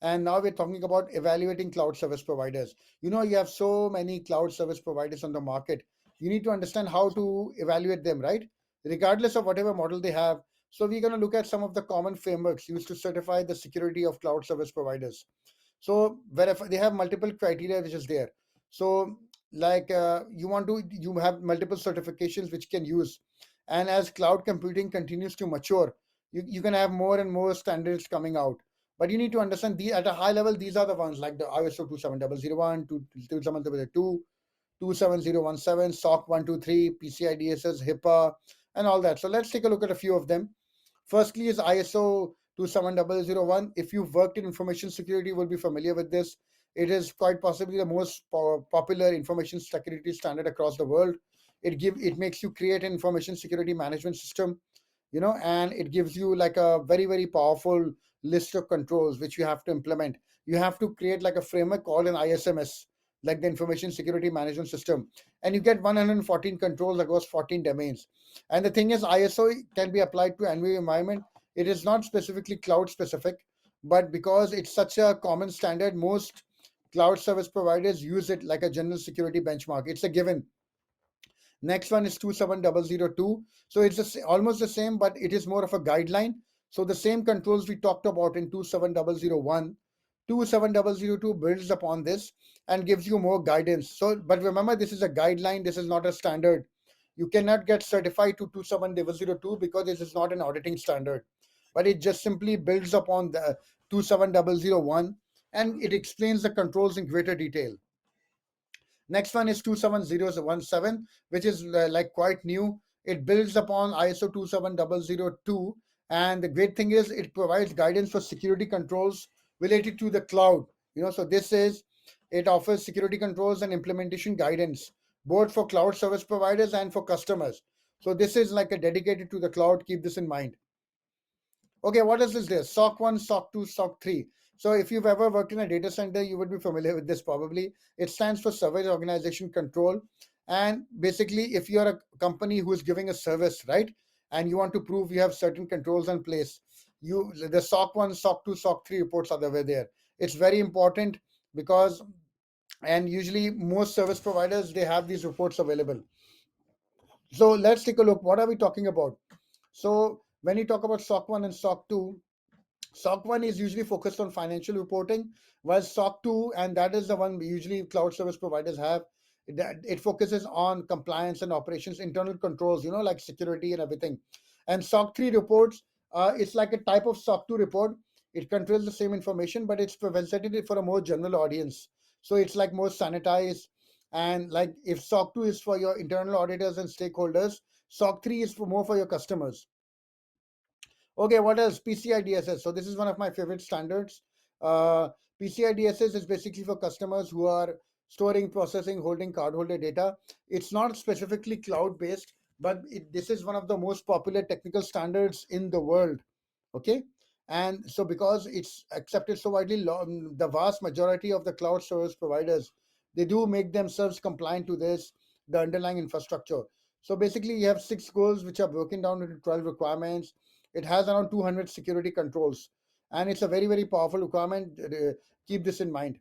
and now we're talking about evaluating cloud service providers. You have so many cloud service providers on the market. You need to understand how to evaluate them, right? Regardless of whatever model they have. So we're going to look at some of the common frameworks used to certify the security of cloud service providers. So verify they have multiple criteria which is there. So like you have multiple certifications which can use, and as cloud computing continues to mature, you can have more and more standards coming out. But you need to understand the at a high level, these are the ones like the ISO 27001, 27002, 27017, SOC 123, PCI DSS, HIPAA, and all that. So let's take a look at a few of them. Firstly is ISO 27001. If you've worked in information security, you will be familiar with this. It is quite possibly the most popular information security standard across the world. It makes you create an information security management system, and it gives you like a very, very powerful list of controls which you have to implement. You have to create like a framework called an ISMS, like the information security management system, and you get 114 controls across 14 domains. And the thing is, ISO can be applied to any environment. It is not specifically cloud specific, but because it's such a common standard, most cloud service providers use it like a general security benchmark. It's a given. Next one is 27002. So it's almost the same, but it is more of a guideline. So the same controls we talked about in 27001, 27002 builds upon this and gives you more guidance. So, but remember, this is a guideline. This is not a standard. You cannot get certified to 27002 because this is not an auditing standard. But it just simply builds upon the 27001 and it explains the controls in greater detail. Next one is 27017, which is like quite new. It builds upon ISO 27002. And the great thing is it provides guidance for security controls related to the cloud. So it offers security controls and implementation guidance, both for cloud service providers and for customers. So this is like a dedicated to the cloud. Keep this in mind. Okay, what is this there? SOC 1, SOC 2, SOC 3. So if you've ever worked in a data center, you would be familiar with this probably. It stands for Service Organization Control. And basically, if you're a company who is giving a service, right, and you want to prove you have certain controls in place, the SOC 1, SOC 2, SOC 3 reports are there. It's very important because, and usually most service providers, they have these reports available. So let's take a look. What are we talking about? So when you talk about SOC 1 and SOC 2, SOC 1 is usually focused on financial reporting, while SOC 2, and that is the one usually cloud service providers have, it focuses on compliance and operations, internal controls, like security and everything. And SOC 3 reports, it's like a type of SOC 2 report. It controls the same information, but it's presented for a more general audience. So it's like more sanitized. And like if SOC 2 is for your internal auditors and stakeholders, SOC 3 is for more for your customers. Okay, what else? PCI DSS. So this is one of my favorite standards. Uh, PCI DSS is basically for customers who are storing, processing, holding cardholder data. It's not specifically cloud-based, but this is one of the most popular technical standards in the world. Okay, and so because it's accepted so widely, the vast majority of the cloud service providers, they do make themselves compliant to this, the underlying infrastructure. So basically, you have 6 goals which are broken down into 12 requirements. It has around 200 security controls, and it's a very, very powerful requirement. Keep this in mind.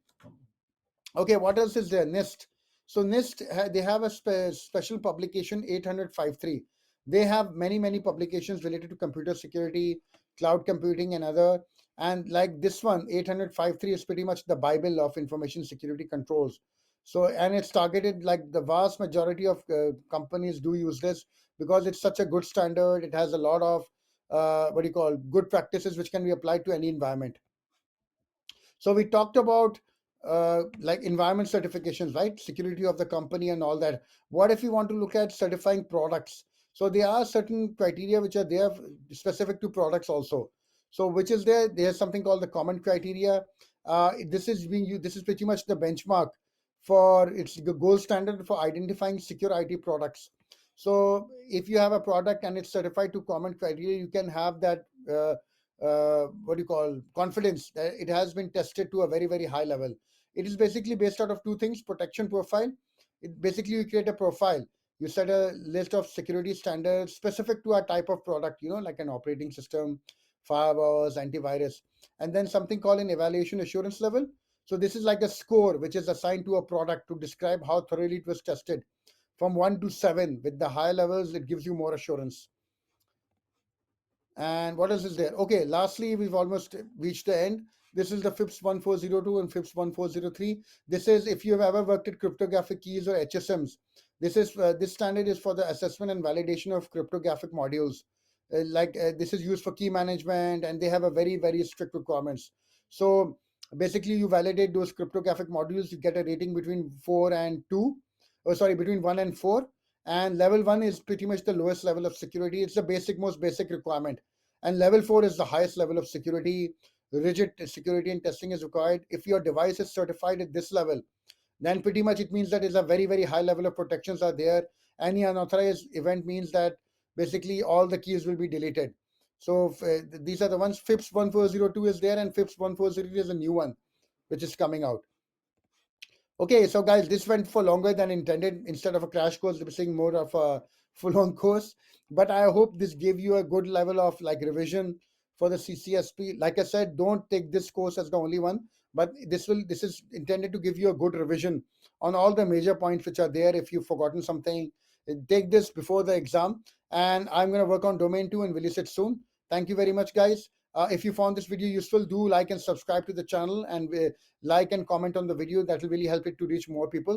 Okay, what else is there? NIST. So NIST, they have a special publication 853. They have many, many publications related to computer security, cloud computing, and other. And like this one, 853 is pretty much the Bible of information security controls. So, and it's targeted like the vast majority of companies do use this because it's such a good standard. It has a lot of what do you call good practices which can be applied to any environment. So we talked about like environment certifications, right? Security of the company and all that. What if you want to look at certifying products? So there are certain criteria which are there specific to products also. So which is there? There's something called the common criteria. This is being used. This is pretty much the benchmark for it's the gold standard for identifying secure IT products. So if you have a product and it's certified to common criteria, you can have that. What do you call confidence that it has been tested to a very, very high level. It is basically based out of two things: protection profile. It basically you create a profile, you set a list of security standards specific to a type of product, like an operating system, firewalls, antivirus, and then something called an evaluation assurance level. So this is like a score which is assigned to a product to describe how thoroughly it was tested. From 1 to 7, with the high levels it gives you more assurance. And what else is there? Okay, lastly, we've almost reached the end. This is the FIPS 1402 and FIPS 1403. This is if you have ever worked at cryptographic keys or HSMs. This standard is for the assessment and validation of cryptographic modules. This is used for key management, and they have a very, very strict requirements. So basically, you validate those cryptographic modules. You get a rating between 4 and 2. Oh, sorry, between 1 and 4. And level 1 is pretty much the lowest level of security. It's the most basic requirement, and level 4 is the highest level of security. rigid security and testing is required. If your device is certified at this level, then pretty much it means that it's a very, very high level of protections are there. Any unauthorized event means that basically all the keys will be deleted. So these are the ones. FIPS 1402 is there, and FIPS 140 is a new one which is coming out. Okay, so guys, this went for longer than intended. Instead of a crash course, we're seeing more of a full-on course. But I hope this gave you a good level of like revision for the CCSP. Like I said, don't take this course as the only one, but this is intended to give you a good revision on all the major points which are there. If you've forgotten something, take this before the exam. And I'm going to work on domain 2 and release it soon. Thank you very much, guys. If you found this video useful, do like and subscribe to the channel, and like and comment on the video. That will really help it to reach more people.